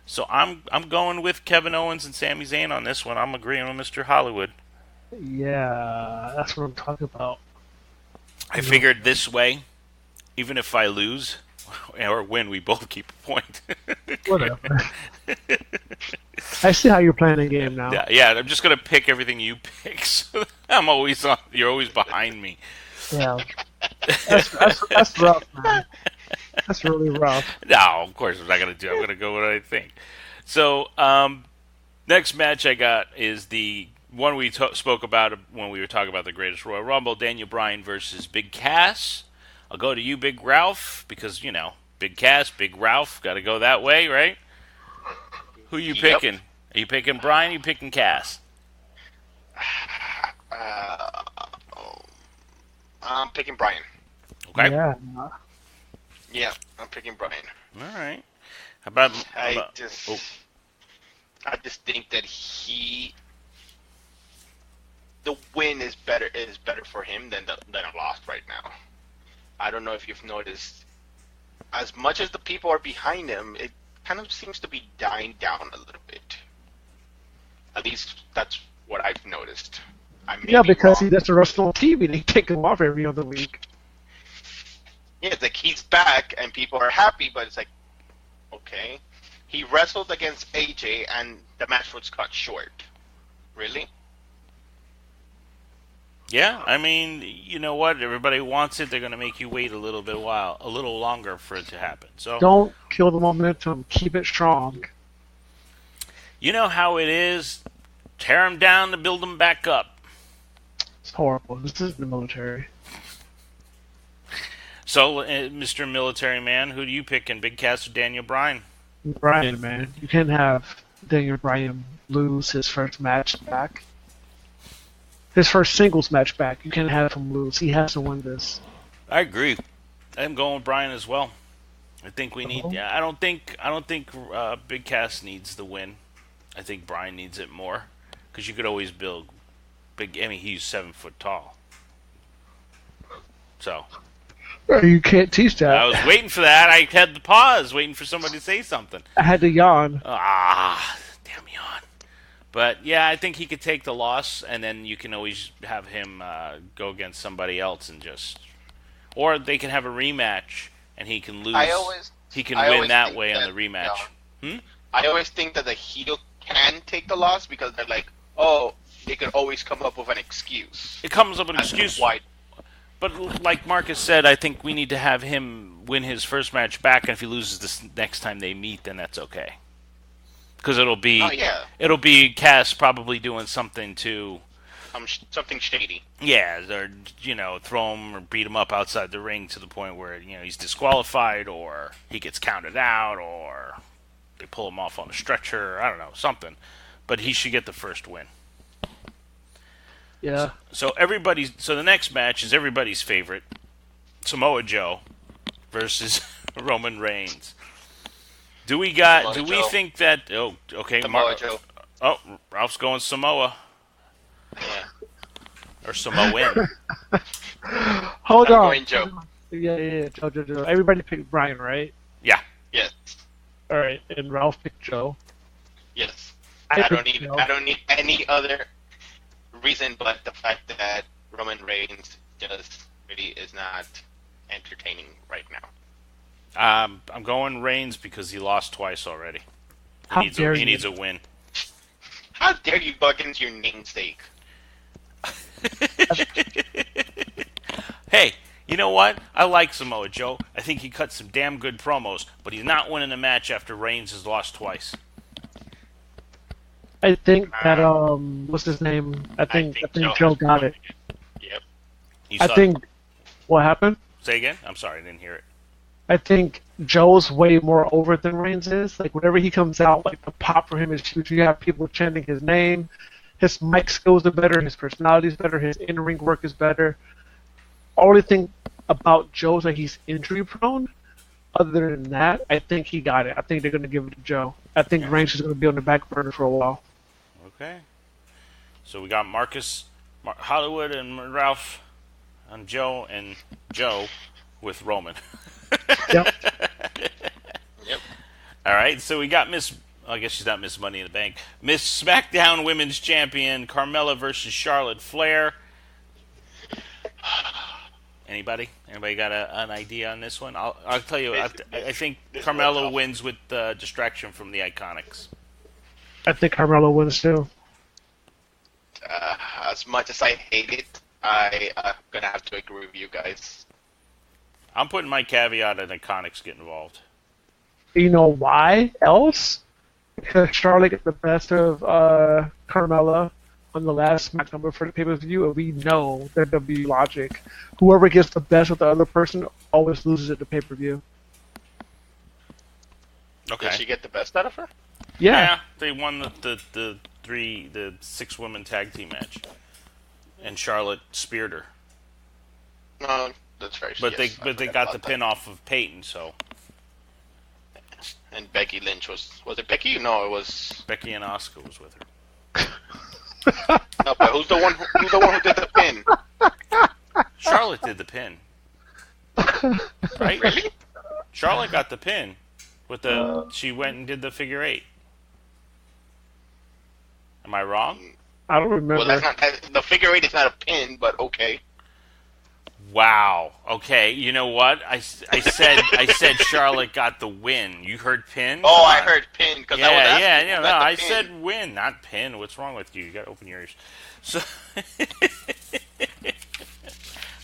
So I'm going with Kevin Owens and Sami Zayn on this one. I'm agreeing with Mr. Hollywood. Yeah, that's what I'm talking about. I figured this way, even if I lose or win, we both keep a point. Whatever. I see how you're playing the game now. Yeah, I'm just gonna pick everything you pick. So you're always behind me. Yeah, that's rough, man. That's really rough. No, of course I'm not gonna do. I'm gonna go what I think. So, next match I got is the one we spoke about when we were talking about the Greatest Royal Rumble: Daniel Bryan versus Big Cass. I'll go to you, Big Ralph, because Big Cass, Big Ralph, got to go that way, right? Who you picking? Are you picking Bryan? Or are you picking Cass? I'm picking Bryan. Okay. Yeah. I'm picking Bryan. All right. How about? I just think that the win is better for him than a loss right now. I don't know if you've noticed, as much as the people are behind him, it kind of seems to be dying down a little bit. At least that's what I've noticed. Because he doesn't wrestle on TV, they take him off every other week. Yeah, it's like he's back and people are happy, but it's like, okay. He wrestled against AJ and the match was cut short. Really? Yeah, I mean, you know what? Everybody wants it. They're going to make you wait a little longer for it to happen. So don't kill the momentum. Keep it strong. You know how it is. Tear them down to build them back up. It's horrible. This is the military. So, Mr. Military Man, who do you pick in Big Cass or Daniel Bryan? Bryan, man. You can't have Daniel Bryan lose his first match back. His first singles match back. You can't have him lose. He has to win this. I agree. I'm going with Bryan as well. I think we need. I don't think Big Cass needs the win. I think Bryan needs it more because you could always build big. I mean, he's 7 foot tall. So you can't teach that. I was waiting for that. I had the pause, waiting for somebody to say something. I had to yawn. Damn yawn. But yeah, I think he could take the loss, and then you can always have him go against somebody else and or they can have a rematch and he can lose. He can win that way on the rematch. I always think that the heel can take the loss because they're like, oh, they can always come up with an excuse. It comes up with an excuse. Why? But like Marcus said, I think we need to have him win his first match back, and if he loses this next time they meet, then that's okay. Because it'll be Cass probably doing something to something shady. Yeah, or throw him or beat him up outside the ring to the point where he's disqualified, or he gets counted out, or they pull him off on a stretcher. I don't know, something. But he should get the first win. Yeah. So the next match is everybody's favorite, Samoa Joe versus Roman Reigns. Do we think that? Oh, okay. Samoa Joe. Oh, Ralph's going Samoa. Yeah. Or Samoan. Hold on. Going Joe. Yeah. Joe. Everybody picked Bryan, right? Yeah. Yes. All right, and Ralph picked Joe. Yes. I don't need any other reason but the fact that Roman Reigns just really is not entertaining right now. I'm going Reigns because he lost twice already. He needs a win. How dare you bug into your namesake? Hey, you know what? I like Samoa Joe. I think he cut some damn good promos, but he's not winning a match after Reigns has lost twice. I think that what's his name? I think Joe got it. Yep. What happened? Say again? I'm sorry, I didn't hear it. I think Joe's way more over than Reigns is. Like, whenever he comes out, like, the pop for him is huge. You have people chanting his name. His mic skills are better. His personality is better. His in-ring work is better. Only thing about Joe is that he's injury prone. Other than that, I think he got it. I think they're going to give it to Joe. I think Reigns is going to be on the back burner for a while. Okay. So we got Marcus, Hollywood, and Ralph on Joe, and Joe with Roman. Yep. Yep. All right. So we got Miss. I guess she's not Miss Money in the Bank. Miss SmackDown Women's Champion Carmella versus Charlotte Flair. Anybody? Anybody got an idea on this one? I'll tell you. I think Carmella wins with distraction from the Iconics. I think Carmelo wins too. As much as I hate it, I'm gonna have to agree with you guys. I'm putting my caveat that Iconics get involved. You know why else? Because Charlotte got the best of Carmella on the last SmackDown for the pay-per-view, and we know that W logic. Whoever gets the best of the other person always loses at the pay-per-view. Okay. Did she get the best out of her? Yeah. They won the 6-woman tag team match, and Charlotte speared her. No, that's right. But yes, they got the pin off of Peyton, so. And Becky Lynch was it Becky? No, it was Becky and Asuka was with her. no. But who's the one who did the pin? Charlotte did the pin, right? Really? Charlotte got the pin with the. She went and did the figure 8. Am I wrong? I don't remember. Well, that's not the figure 8 is not a pin, but okay. Wow. Okay. You know what? I said Charlotte got the win. You heard pin? Oh, I heard pin because I was asking. No. I said win, not pin. What's wrong with you? You got to open your ears. So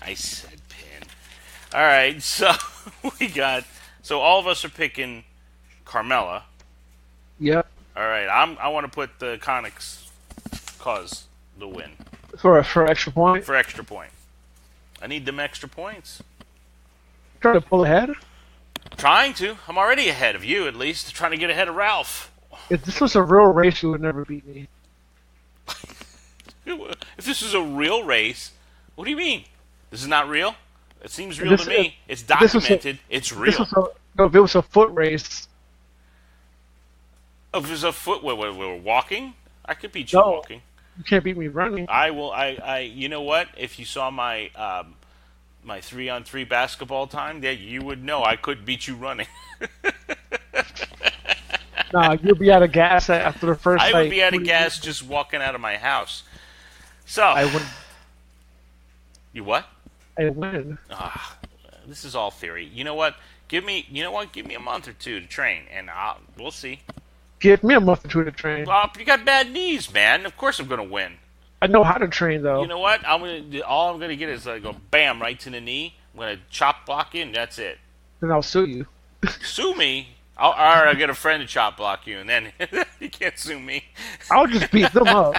I said pin. All right. So we got. So all of us are picking Carmella. Yep. All right. I want to put the Iconics cause the win For extra point. for extra point. I need them extra points. Trying to pull ahead. Trying to. I'm already ahead of you, at least. Trying to get ahead of Ralph. If this was a real race, you would never beat me. If this is a real race, what do you mean? This is not real? It seems real to me. It's documented. It's real. If it was a foot race. If it was a foot, we're walking? I could beat you No. walking. You can't beat me running. I will. You know what? If you saw my my 3-on-3 basketball time, yeah, you would know I could beat you running. Nah, you'll be out of gas after the first. I would be out of gas just walking out of my house. So I win. You what? I win. This is all theory. You know what? Give me a month or two to train, and we'll see. Give me a month or two to train. Well, you got bad knees, man. Of course I'm gonna win. I know how to train though. You know what? All I'm gonna get is go bam right to the knee. I'm gonna chop block you, and that's it. Then I'll sue you. Sue me? I'll get a friend to chop block you, and then you can't sue me. I'll just beat them up.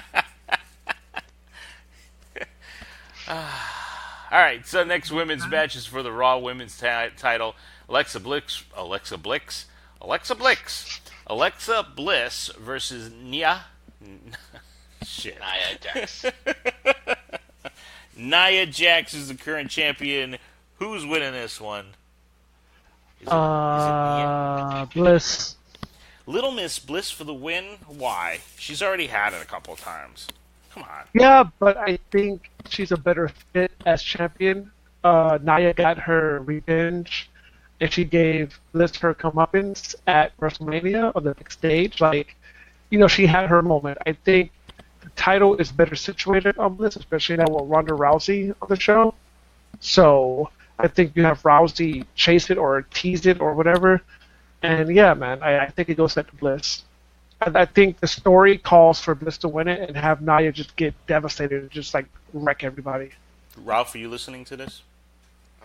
All right. So next women's match is for the Raw Women's title. Alexa Bliss versus Nia Jax. Nia Jax is the current champion. Who's winning this one? Is it Nia? Bliss. Little Miss Bliss for the win? Why? She's already had it a couple of times. Come on. Yeah, but I think she's a better fit as champion. Nia got her revenge, and she gave Bliss her comeuppance at WrestleMania on the big stage. Like, she had her moment. I think the title is better situated on Bliss, especially now with Ronda Rousey on the show. So I think you have Rousey chase it or tease it or whatever. And yeah, man, I think it goes back to Bliss. I think the story calls for Bliss to win it and have Nia just get devastated and just wreck everybody. Ralph, are you listening to this?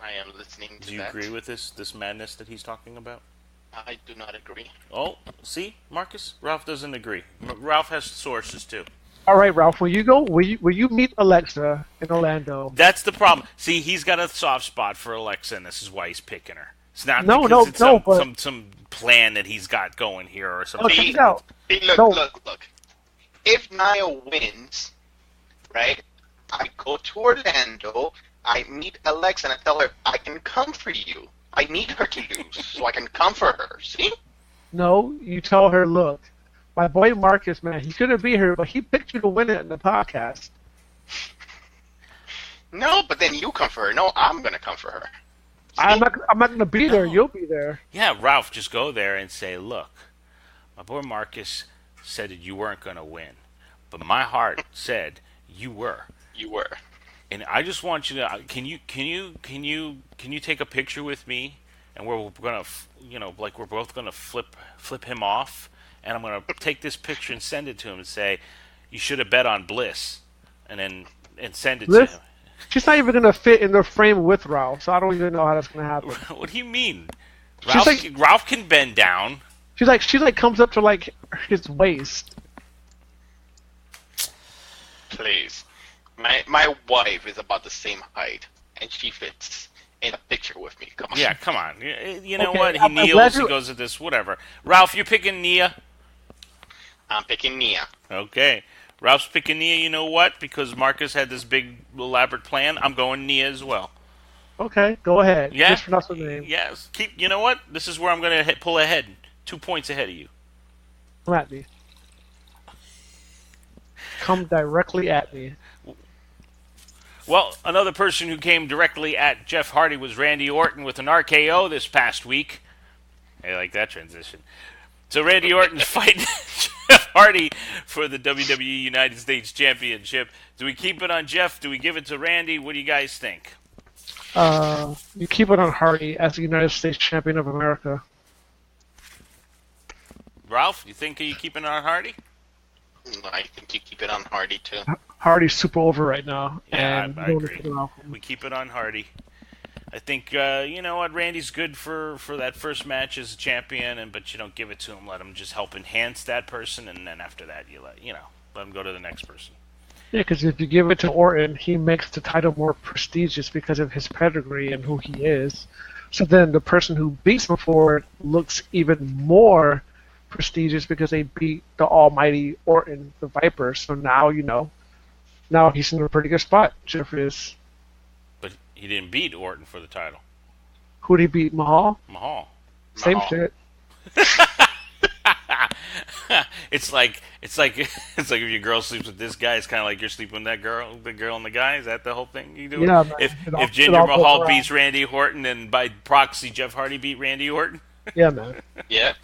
I am listening to that. Do you agree with this madness that he's talking about? I do not agree. Oh, see, Marcus? Ralph doesn't agree. Ralph has sources, too. All right, Ralph, will you meet Alexa in Orlando? That's the problem. See, he's got a soft spot for Alexa, and this is why he's picking her. It's not some plan that he's got going here or something. Check it out. Look. If Nia wins, right, I go to Orlando, I meet Alexa and I tell her, I can come for you. I need her to lose so I can comfort her. See? No, you tell her, look, my boy Marcus, man, he couldn't be here, but he picked you to win it in the podcast. No, but then you comfort her. No, I'm going to comfort her. See? I'm not going to be there. You'll be there. Yeah, Ralph, just go there and say, look, my boy Marcus said that you weren't going to win, but my heart said you were. You were. And I just want you to can you take a picture with me, and we're gonna like we're both gonna flip him off, and I'm gonna take this picture and send it to him and say, you should have bet on Bliss, and send it to him. She's not even gonna fit in the frame with Ralph, so I don't even know how that's gonna happen. What do you mean? Like, Ralph can bend down. She like comes up to like his waist. Please. My wife is about the same height, and she fits in a picture with me. Come on. Yeah, come on. You know Okay, what? He I'm kneels, he glad goes at this, whatever. Ralph, you're picking Nia? I'm picking Nia. Okay. Ralph's picking Nia, you know what? Because Marcus had this big, elaborate plan, I'm going Nia as well. Okay, go ahead. Yeah? Just pronounce the name. Yes. You know what? This is where I'm going to pull ahead. 2 points ahead of you. Come at me. Come directly at me. Well, another person who came directly at Jeff Hardy was Randy Orton with an RKO this past week. I like that transition. So Randy Orton's fighting Jeff Hardy for the WWE United States Championship. Do we keep it on Jeff? Do we give it to Randy? What do you guys think? You keep it on Hardy as the United States Champion of America. Ralph, you think you keep it on Hardy? I think you keep it on Hardy, too. Hardy's super over right now. Yeah, and I agree. We keep it on Hardy. I think, you know what, Randy's good for that first match as a champion, but you don't give it to him. Let him just help enhance that person, and then after that, let him go to the next person. Yeah, because if you give it to Orton, he makes the title more prestigious because of his pedigree and who he is. So then the person who beats him for it looks even more prestigious because they beat the almighty Orton, the Viper. So now, now he's in a pretty good spot, Jeff is. But he didn't beat Orton for the title. Who'd he beat, Mahal? Mahal. Same shit. It's like if your girl sleeps with this guy, it's kind of like you're sleeping with that girl, the girl and the guy. Is that the whole thing you do? Yeah, man. If Jinder Mahal beats Randy Orton, and by proxy Jeff Hardy beat Randy Orton. Yeah, man. Yeah.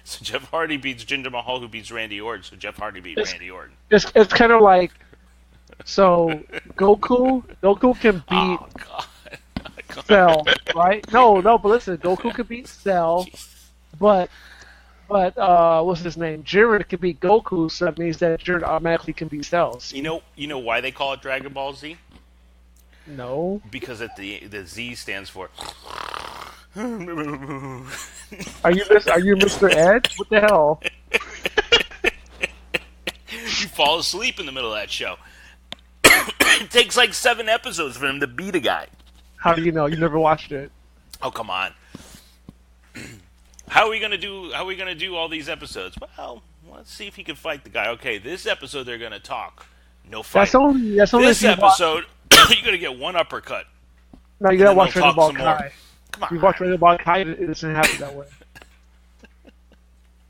So Jeff Hardy beats Jinder Mahal, who beats Randy Orton. So Jeff Hardy beat Randy Orton. It's kind of like, so Goku can beat Oh God. Cell, right? No, but listen, Goku can beat Cell, but what's his name? Jiren can beat Goku, so that means that Jiren automatically can beat Cells. You know why they call it Dragon Ball Z? No. Because the Z stands for. Are you Mr. Ed? What the hell? You fall asleep in the middle of that show. It takes like 7 episodes for him to beat a guy. How do you know? You never watched it. Oh, come on. How are we gonna do all these episodes? Well, let's see if he can fight the guy. Okay, this episode they're gonna talk. No fight. That's only this episode you're gonna get one uppercut. No, you gotta watch Dragon Ball Kai. Come on. You watch Dragon Ball Kai, it doesn't happen that way. You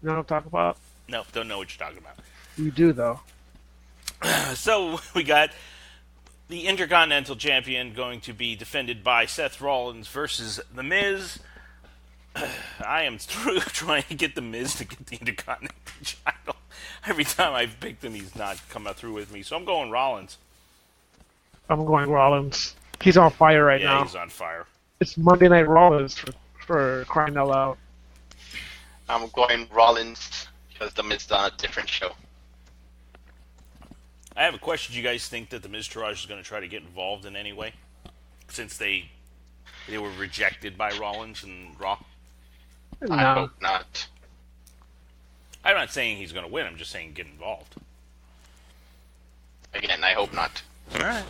know what I'm talking about? No, don't know what you're talking about. You do, though. So we got the Intercontinental Champion going to be defended by Seth Rollins versus The Miz. I am trying to get The Miz to get the Intercontinental title. Every time I've picked him, he's not coming through with me. So I'm going Rollins. I'm going Rollins. He's on fire right now. Yeah, he's on fire. It's Monday Night Rollins for crying out loud. I'm going Rollins because The Miz on a different show. I have a question. Do you guys think that the Miz Taraj is going to try to get involved in any way? Since they were rejected by Rollins and Raw? No. I hope not. I'm not saying he's going to win. I'm just saying get involved. Again, I hope not. All right.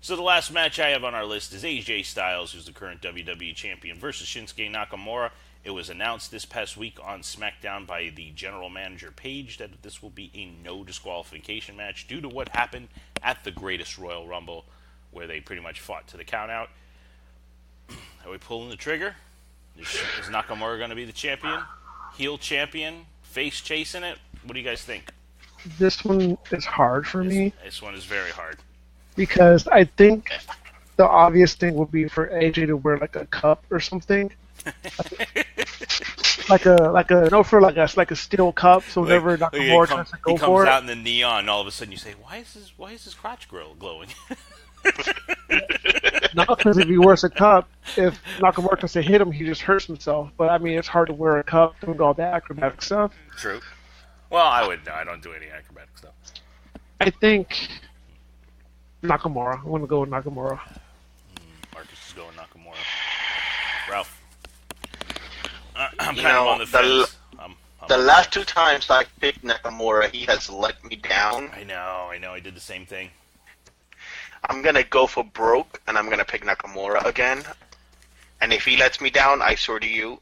So the last match I have on our list is AJ Styles, who's the current WWE Champion, versus Shinsuke Nakamura. It was announced this past week on Smackdown by the general manager Paige that this will be a no disqualification match due to what happened at the Greatest Royal Rumble. where they pretty much fought to the count out. Are we pulling the trigger? Is Nakamura going to be the champion? Heel champion? Face chasing it? What do you guys think? This one is hard for me This one is very hard. because I think the obvious thing would be for AJ to wear like a cup or something, like a steel cup. So whenever Nakamura tries to go he for comes it, out in the neon. All of a sudden, you say, "Why is his crotch glowing?" not because if he wears a cup, if Nakamura tries to hit him, he just hurts himself. But I mean, it's hard to wear a cup doing all that acrobatic stuff. True. Well, I don't do any acrobatic stuff. I think Nakamura. I'm gonna go with Nakamura. Marcus is going Nakamura. Ralph. I'm You kind of know, on the fence. The last 2 times I picked Nakamura, he has let me down. I know. I did the same thing. I'm gonna go for broke, and I'm gonna pick Nakamura again. And if he lets me down, I swear to you,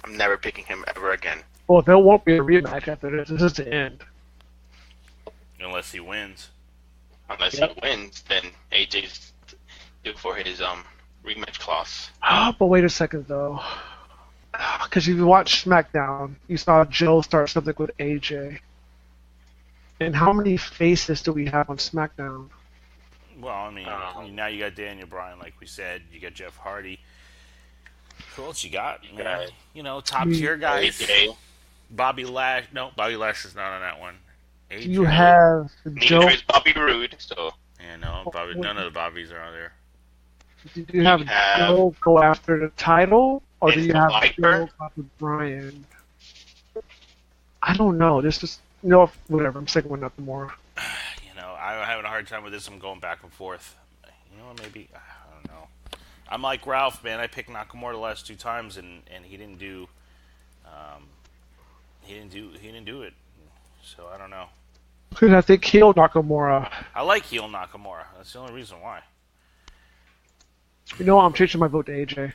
I'm never picking him ever again. Well, there won't be a rematch after this. This is the end. Unless he wins. Unless he wins, then AJ's due for his rematch clause. But wait a second though, because if you watch Smackdown, you saw Joe start something with AJ. And how many faces do we have on SmackDown? Well, I mean, now you got Daniel Bryan, like we said. You got Jeff Hardy. Who else you got? Man? You know, top tier guys. AJ. Bobby Lash. No, Bobby Lash is not on that one. AJ. You have Joe. Neither is Bobby Roode, so... Yeah, no, none of the Bobbies are on there. Do you have Joe go after the title, or do you have Joe go after Bryan? I don't know. This is whatever. I'm sticking with Nakamura. You know, I'm having a hard time with this. I'm going back and forth. You know, maybe I don't know. I'm like Ralph, man. I picked Nakamura the last 2 times, and he didn't do. He didn't do it. So I don't know. Because I think heel Nakamura. I like heel Nakamura. That's the only reason why. You know, I'm changing my vote to AJ.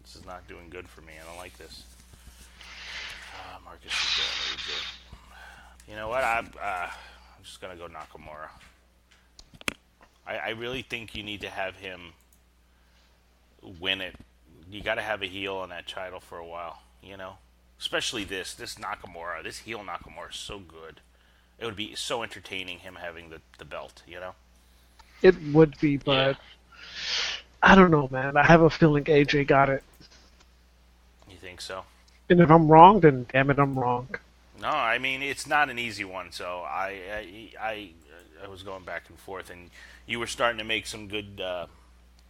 This is not doing good for me. I don't like this. Marcus is going AJ. You know what? I'm just gonna go Nakamura. I really think you need to have him win it. You got to have a heel on that title for a while. You know, especially this Nakamura. This heel Nakamura is so good. It would be so entertaining him having the belt. You know. It would be, but I don't know, man. I have a feeling AJ got it. You think so? And if I'm wrong, then damn it, I'm wrong. No, I mean it's not an easy one. So I was going back and forth, and you were starting to make some good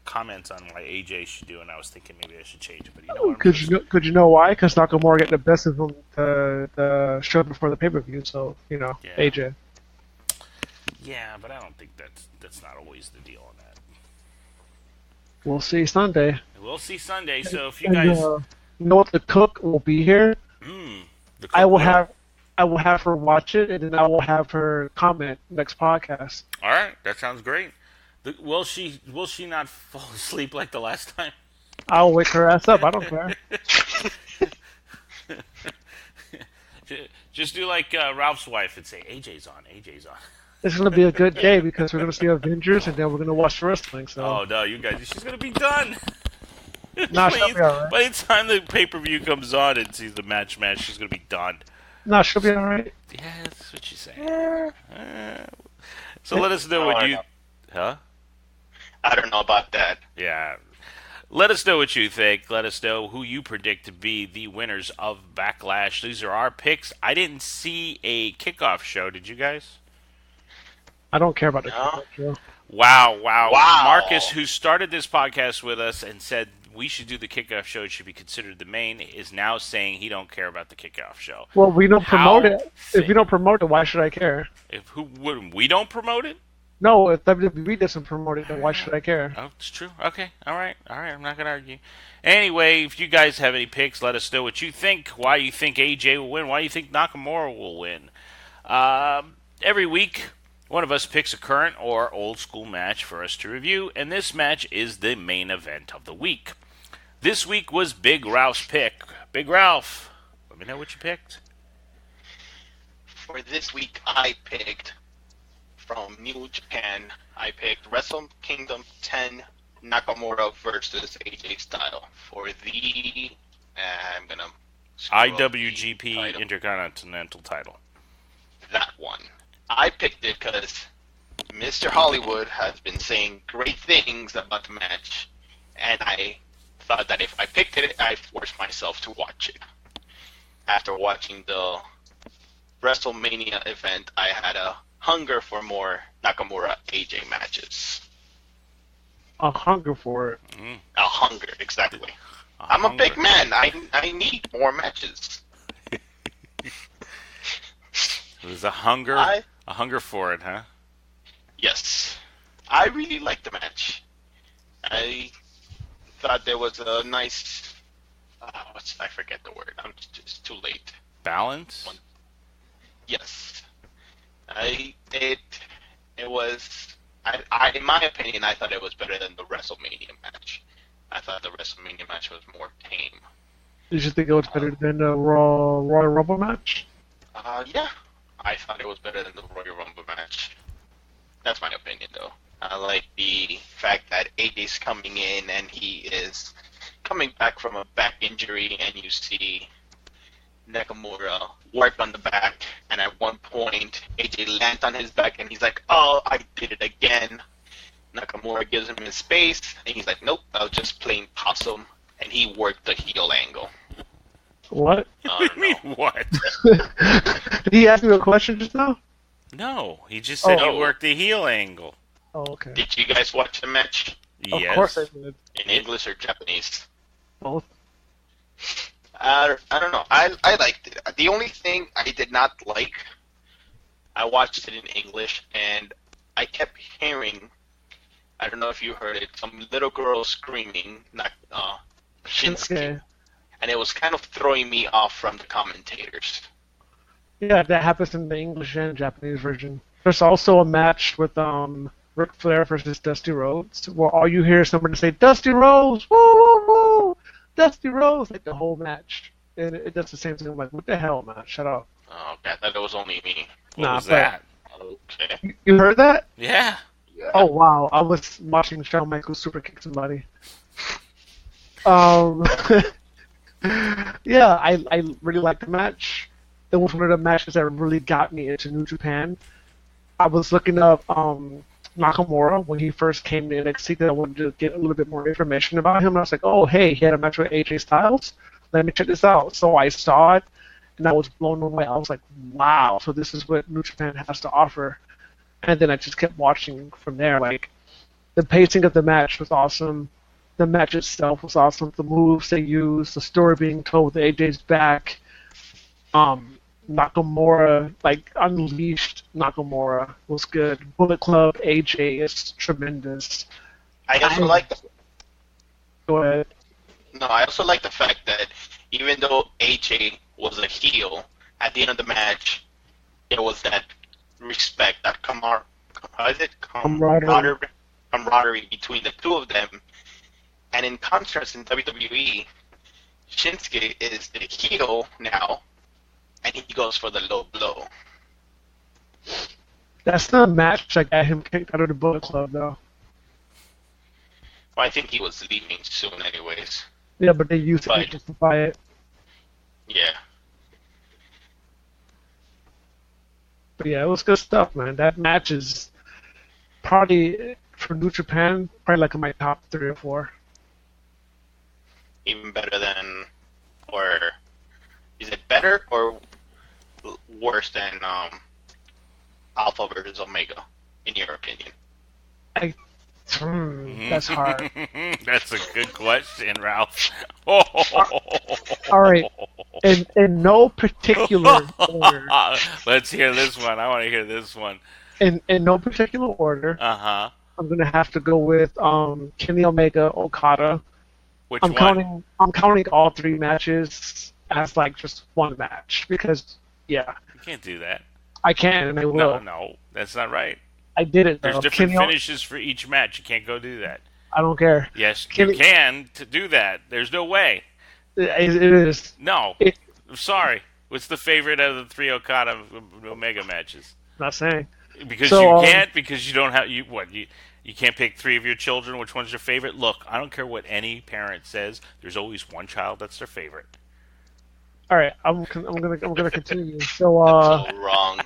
comments on why AJ should do, and I was thinking maybe I should change it. But you know what? Could you know why? Because Nakamura get the best of him the show before the pay-per-view, so AJ. Yeah, but I don't think that's not always the deal on that. We'll see Sunday. We'll see Sunday. So if you guys, you know what, the cook will be here. the I will have her watch it, and then I will have her comment next podcast. All right, that sounds great. Will she not fall asleep like the last time? I'll wake her ass up. I don't care. Just do like Ralph's wife and say, AJ's on. It's going to be a good day because we're going to see Avengers, and then we're going to watch wrestling. So. Oh, no, you guys, she's going to be done. Nah, she'll be all right. By the time the pay-per-view comes on and sees the match, she's going to be done. Nah, she'll be all right. Yeah, that's what she's saying. So let us know what you... Huh? I don't know about that. Yeah. Let us know what you think. Let us know who you predict to be the winners of Backlash. These are our picks. I didn't see a kickoff show. Did you guys? I don't care about the kickoff show. Wow. Marcus, who started this podcast with us and said we should do the kickoff show, it should be considered the main, is now saying he don't care about the kickoff show. Well, we don't promote it. If you don't promote it, why should I care? We don't promote it? No, if WWE doesn't promote it, then why should I care? Oh, it's true. Okay. All right. I'm not going to argue. Anyway, if you guys have any picks, let us know what you think, why you think AJ will win, why you think Nakamura will win. Every week, one of us picks a current or old school match for us to review, and this match is the main event of the week. This week was Big Ralph's pick. Big Raplh, let me know what you picked. For this week, I picked from from New Japan, I picked Wrestle Kingdom 10 Nakamura versus AJ Styles for the. I'm gonna. IWGP Intercontinental title. That one. I picked it because Mr. Hollywood has been saying great things about the match, and I thought that if I picked it, I'd force myself to watch it. After watching the WrestleMania event, I had a hunger for more Nakamura AJ matches. A hunger for it. A hunger, exactly. I'm a big man. I need more matches. There's a hunger for it, huh? Yes. I really liked the match. I thought there was a nice. I forget the word. It's too late. Balance. Yes. It was. I in my opinion, I thought it was better than the WrestleMania match. I thought the WrestleMania match was more tame. Did you think it was better than the Royal Rumble match? Yeah. I thought it was better than the Royal Rumble match. That's my opinion, though. I like the fact that AJ's coming in and he is coming back from a back injury, and you see Nakamura work on the back, and at one point AJ lands on his back and he's like, "Oh, I did it again." Nakamura gives him his space, and he's like, "Nope, I was just playing possum," and he worked the heel angle. What? What do you mean, what? Did he ask me a question just now? No, he just said he worked the heel angle. Oh, okay. Did you guys watch the match? Yes. Of course I did. In English or Japanese? Both. I don't know. I liked it. The only thing I did not like, I watched it in English, and I kept hearing, I don't know if you heard it, some little girl screaming, Shinsuke. Okay. And it was kind of throwing me off from the commentators. Yeah, that happens in the English and Japanese version. There's also a match with Ric Flair versus Dusty Rhodes, where all you hear is somebody say, "Dusty Rhodes, woo, woo, woo, Dusty Rhodes," like the whole match. And it does the same thing. I'm like, what the hell, man? Shut up. Oh, okay, I thought it was only me. What was that? Okay. You heard that? Yeah. Oh, wow. I was watching Shawn Michaels super kick somebody. Yeah, I really liked the match. It was one of the matches that really got me into New Japan. I was looking up Nakamura when he first came to NXT because I wanted to get a little bit more information about him. And I was like, oh, hey, he had a match with AJ Styles. Let me check this out. So I saw it, and I was blown away. I was like, wow, so this is what New Japan has to offer. And then I just kept watching from there. Like, the pacing of the match was awesome. The match itself was awesome. The moves they used, the story being told with AJ's back. Nakamura, like, unleashed Nakamura was good. Bullet Club AJ is tremendous. I also like the. Go ahead. No, I also like the fact that even though AJ was a heel, at the end of the match, there was that respect, that camaraderie between the two of them. And in contrast, in WWE, Shinsuke is the heel now, and he goes for the low blow. That's not a match that got him kicked out of the Bullet Club, though. Well, I think he was leaving soon anyways. Yeah, but they used it to justify it. Yeah. But yeah, it was good stuff, man. That match is probably, for New Japan, probably like in my top 3 or 4. Even better than, or is it better or worse than Alpha versus Omega, in your opinion? That's hard. That's a good question, Ralph. All right. In no particular order. Let's hear this one. I want to hear this one. In no particular order. Uh-huh. I'm gonna have to go with Kenny Omega Okada. Which I'm one? I'm counting all 3 matches as like just one match because You can't do that. I can and I will. No, that's not right. I did it though. There's different finishes for each match. You can't go do that. I don't care. Yes, you can to do that. There's no way. It is. No. I'm sorry. What's the favorite of the 3 Okada Omega matches? Not saying. Because So, you can't, because you don't have you can't pick three of your children. Which one's your favorite? Look, I don't care what any parent says. There's always one child that's their favorite. all right, I'm gonna continue. So, That's so wrong.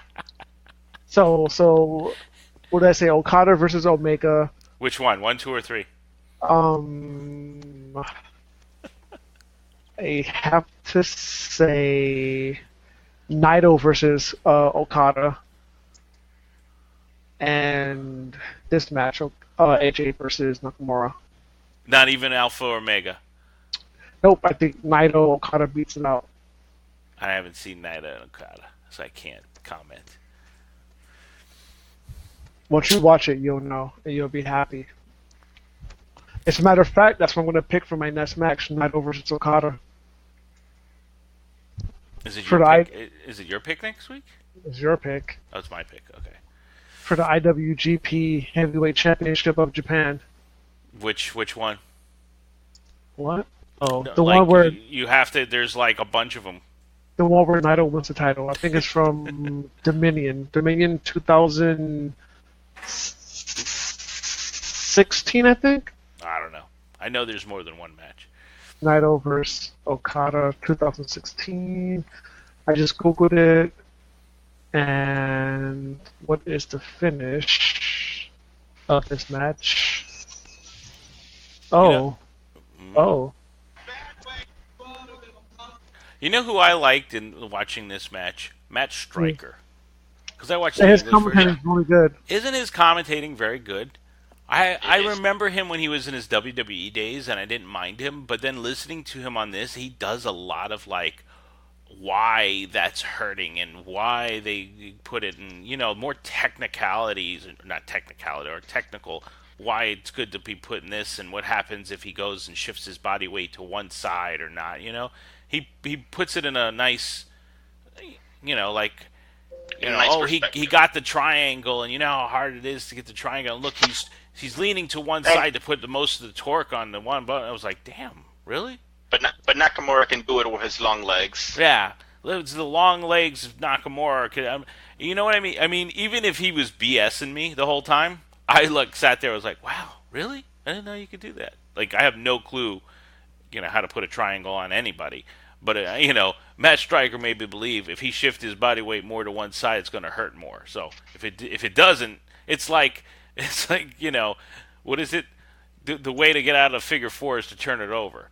so what did I say? Okada versus Omega. Which one? 1, 2, or 3? Um, I have to say Naito versus Okada, and this match, AJ versus Nakamura. Not even Alpha or Omega. Nope, I think Naito Okada beats it out. I haven't seen Naito and Okada, so I can't comment. Once you watch it, you'll know, and you'll be happy. As a matter of fact, that's what I'm going to pick for my next match, Naito versus Okada. Is it For your the pick? Is it your pick next week? It's your pick. Oh, it's my pick. Okay. For the IWGP Heavyweight Championship of Japan. Which one? What? Oh, No, the like, one where you have to. There's like a bunch of them. the one where Naito wins the title. I think it's from Dominion. Dominion 2016, I think. I don't know. I know there's more than one match. Naito versus Okada 2016. I just googled it. And what is the finish of this match? Oh. Oh. You know who I liked in watching this match? Matt Striker. Because I watched the His English commentary version. is really good. Isn't his commentating very good? I is. remember him when he was in his WWE days, and I didn't mind him. But then listening to him on this, he does a lot of like why that's hurting and why they put it in, more technicalities, not technicality or technical. Why it's good to be putting this, and what happens if he goes and shifts his body weight to one side or not. He puts it in a nice, like. Nice he perspective. got the triangle, and you know how hard it is to get the triangle. And look, he's leaning to one side to put the most of the torque on the one button. I was like, damn, really? But Nakamura can do it with his long legs. Yeah, it's the long legs of Nakamura. You know what I mean? I mean, even if he was BSing me the whole time, I sat there. I was like, wow, really? I didn't know you could do that. Like, I have no clue, how to put a triangle on anybody. But Matt Striker made me believe if he shifts his body weight more to one side, it's going to hurt more. So if it doesn't, it's like what is it? The way to get out of figure four is to turn it over.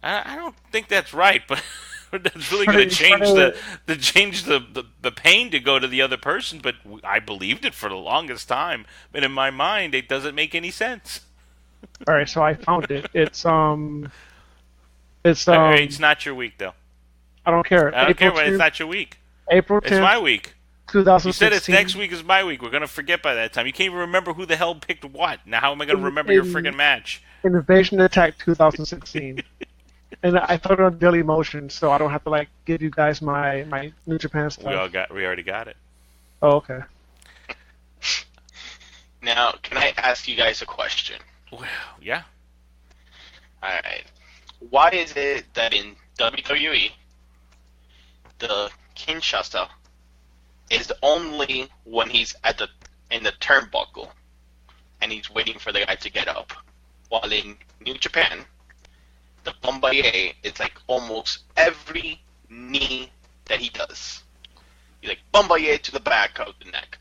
I don't think that's right, but that's really going to change the pain to go to the other person. But I believed it for the longest time, but in my mind, it doesn't make any sense. All right, so I found it. It's All right, it's not your week though. I don't care. I don't care, but 10th, it's not your week. April 10th, It's my week. 2016. You said it's next week is my week. We're gonna forget by that time. You can't even remember who the hell picked what. Now how am I gonna remember your friggin' match? Invasion Attack 2016. And I thought it on Daily Motion, so I don't have to give you guys my New Japan stuff. We already got it. Oh, okay. Now, can I ask you guys a question? Well, yeah. Alright. Why is it that in WWE, the Kinshasa is only when he's in the turnbuckle and he's waiting for the guy to get up, while in New Japan, the Bombaye is like almost every knee that he does. He's like Bombaye to the back of the neck,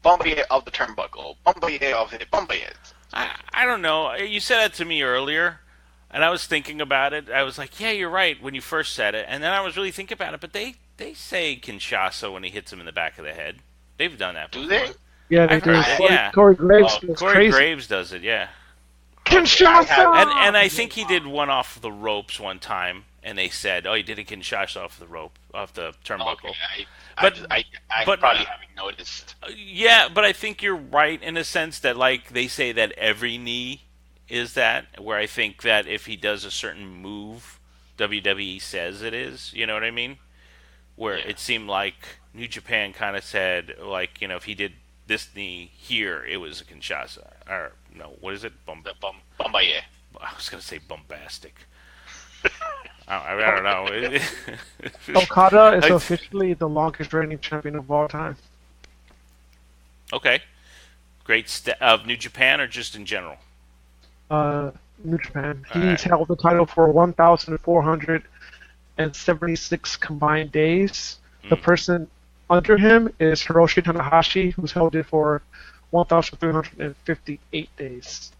Bombaye of the turnbuckle, Bombaye of the Bombaye. I don't know. You said that to me earlier, and I was thinking about it. I was like, yeah, you're right when you first said it, and then I was really thinking about it. But they say Kinshasa when he hits him in the back of the head. They've done that before. Do they? Yeah, they I've do. heard it, yeah. Corey Graves goes Corey crazy. Graves does it, yeah. Kinshasa! And I think he did one off the ropes one time, and they said, oh, he did a Kinshasa off the rope, off the turnbuckle. Okay, But- I but- probably haven't noticed. Yeah, but I think you're right in a sense that, they say that every knee is that, where I think that if he does a certain move, WWE says it is. You know what I mean? Where Yeah. it seemed like New Japan kind of said, if he did this knee here, it was a Kinshasa. Or, no, what is it? The Bombaye. I was going to say bombastic. I don't know. Okada is I- officially the longest reigning champion of all time. Okay. Of New Japan or just in general? Uh, New Japan. All He's right. held the title for 1,476 combined days. The Mm. person under him is Hiroshi Tanahashi, who's held it for 1,358 days.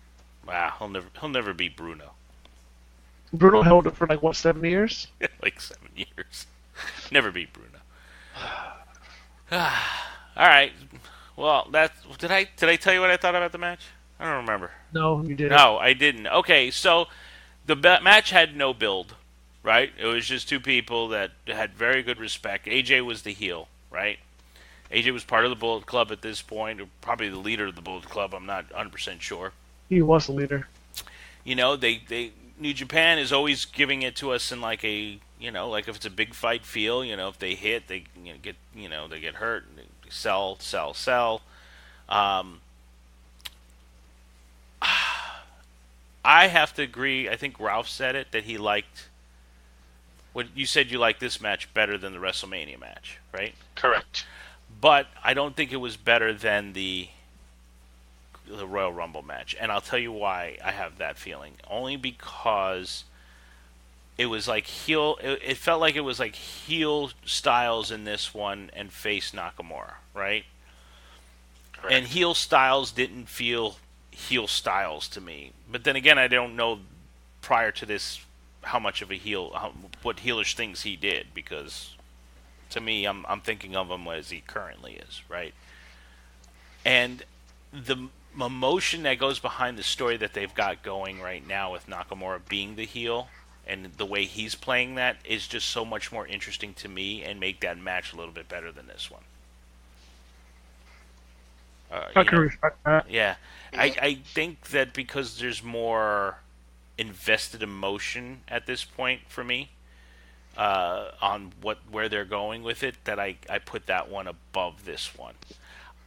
Wow, he'll never beat Bruno. Bruno held it for like what, 7 years? Like 7 years. Never beat Bruno. All right. Well, did I tell you what I thought about the match? I don't remember. No, you didn't. No, I didn't. Okay, so the match had no build, right? It was just two people that had very good respect. AJ was the heel, right? AJ was part of the Bullet Club at this point, or probably the leader of the Bullet Club. I'm not 100% sure. He was the leader. You know, they New Japan is always giving it to us in like a, like if it's a big fight feel. If they hit, they get, they get hurt, they sell, sell, sell. Um, I have to agree. I think Ralph said it that he liked. What you said, you liked this match better than the WrestleMania match, right? Correct. But I don't think it was better than the Royal Rumble match, and I'll tell you why I have that feeling. Only because it was like heel. It felt like it was like heel Styles in this one and face Nakamura, right? Correct. And heel Styles didn't feel heel Styles to me. But then again, I don't know prior to this how much of a what heelish things he did, because to me, I'm thinking of him as he currently is, right? And the emotion that goes behind the story that they've got going right now with Nakamura being the heel and the way he's playing that is just so much more interesting to me and make that match a little bit better than this one. I can respect that. Yeah. I think that because there's more invested emotion at this point for me on where they're going with it, that I put that one above this one.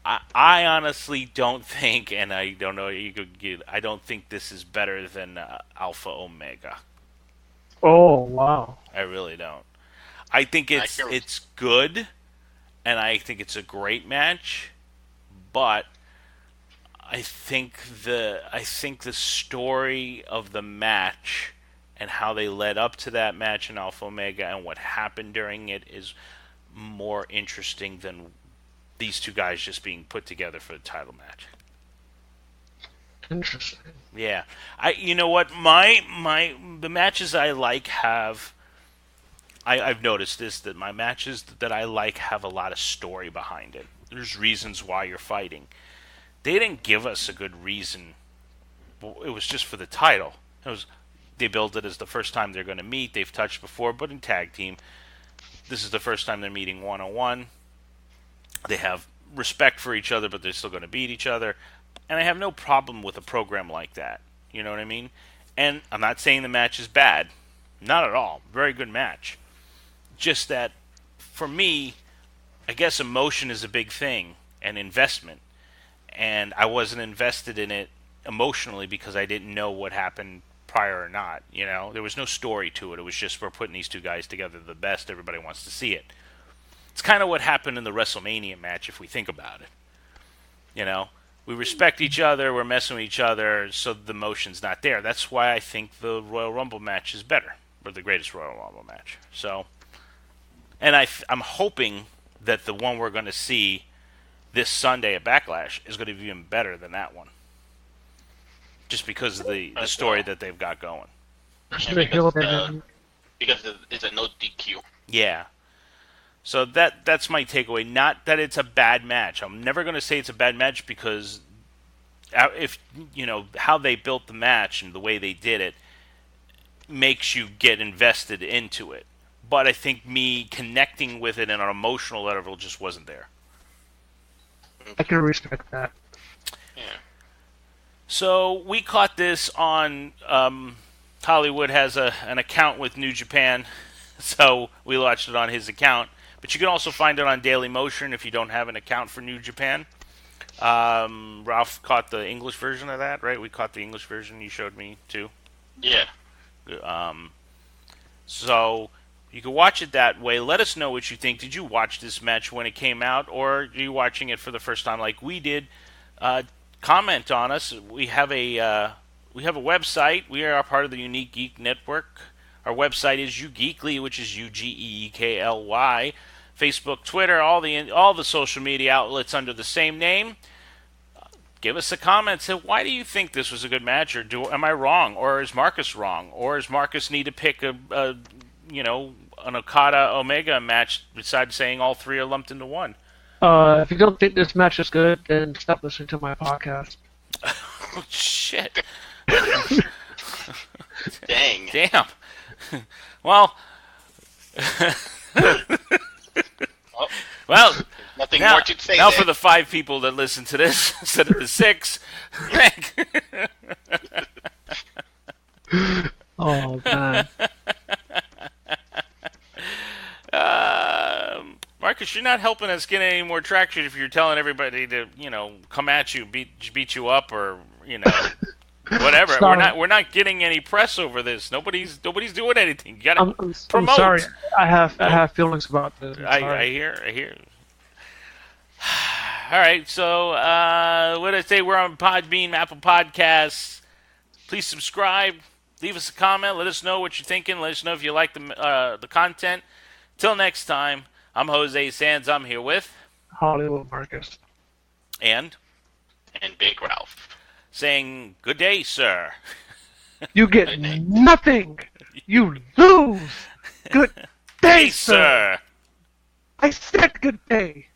I honestly don't think, and I don't know, I don't think this is better than Alpha Omega. Oh, wow. I really don't. I think it's good, and I think it's a great match, but I think the story of the match and how they led up to that match in Alpha Omega and what happened during it is more interesting than these two guys just being put together for the title match. Interesting. Yeah, you know what, the matches I like have. I've noticed this, that my matches that I like have a lot of story behind it. There's reasons why you're fighting. They didn't give us a good reason. It was just for the title. They built it as the first time they're going to meet. They've touched before, but in tag team, this is the first time they're meeting 1-on-1. They have respect for each other, but they're still going to beat each other. And I have no problem with a program like that. You know what I mean? And I'm not saying the match is bad. Not at all. Very good match. Just that, for me, I guess emotion is a big thing, and investment. And I wasn't invested in it emotionally because I didn't know what happened prior or not. There was no story to it. It was just, we're putting these two guys together the best. Everybody wants to see it. It's kind of what happened in the WrestleMania match, if we think about it. We respect each other, we're messing with each other, so the emotion's not there. That's why I think the Royal Rumble match is better, or the greatest Royal Rumble match. So, and I'm hoping that the one we're going to see this Sunday at Backlash is going to be even better than that one, just because of the story that they've got going. Because it's a no DQ. Yeah. So that's my takeaway. Not that it's a bad match. I'm never going to say it's a bad match, because if how they built the match and the way they did it makes you get invested into it. But I think me connecting with it on an emotional level just wasn't there. I can respect that. Yeah. So we caught this on Hollywood has an account with New Japan, so we watched it on his account. But you can also find it on Daily Motion if you don't have an account for New Japan. Ralph caught the English version of that, right? We caught the English version you showed me too. Yeah. So You can watch it that way. Let us know what you think. Did you watch this match when it came out, or are you watching it for the first time like we did? Comment on us. We have a website. We are a part of the Unique Geek Network. Our website is UGeekly, which is UGEEKLY. Facebook, Twitter, all the social media outlets under the same name. Give us a comment. Say, why do you think this was a good match? Or am I wrong? Or is Marcus wrong? Or does Marcus need to pick an Okada Omega match besides saying all three are lumped into one? If you don't think this match is good, then stop listening to my podcast. Oh, shit. Dang. Damn. Well. Well. Nothing now, more to say. Now there. for the 5 people that listen to this instead of the 6. Oh man. Marcus, you're not helping us get any more traction if you're telling everybody to, come at you, beat you up, or whatever. We're not getting any press over this. Nobody's doing anything. You gotta promote. I'm sorry. I have feelings about this. I hear. All right, so what did I say? We're on Podbean, Apple Podcasts. Please subscribe. Leave us a comment. Let us know what you're thinking. Let us know if you like the content. Till next time, I'm Jose Sands. I'm here with Hollywood Marcus. And Big Raplh. Saying good day, sir. You get nothing. You lose. Good day, sir. I said good day.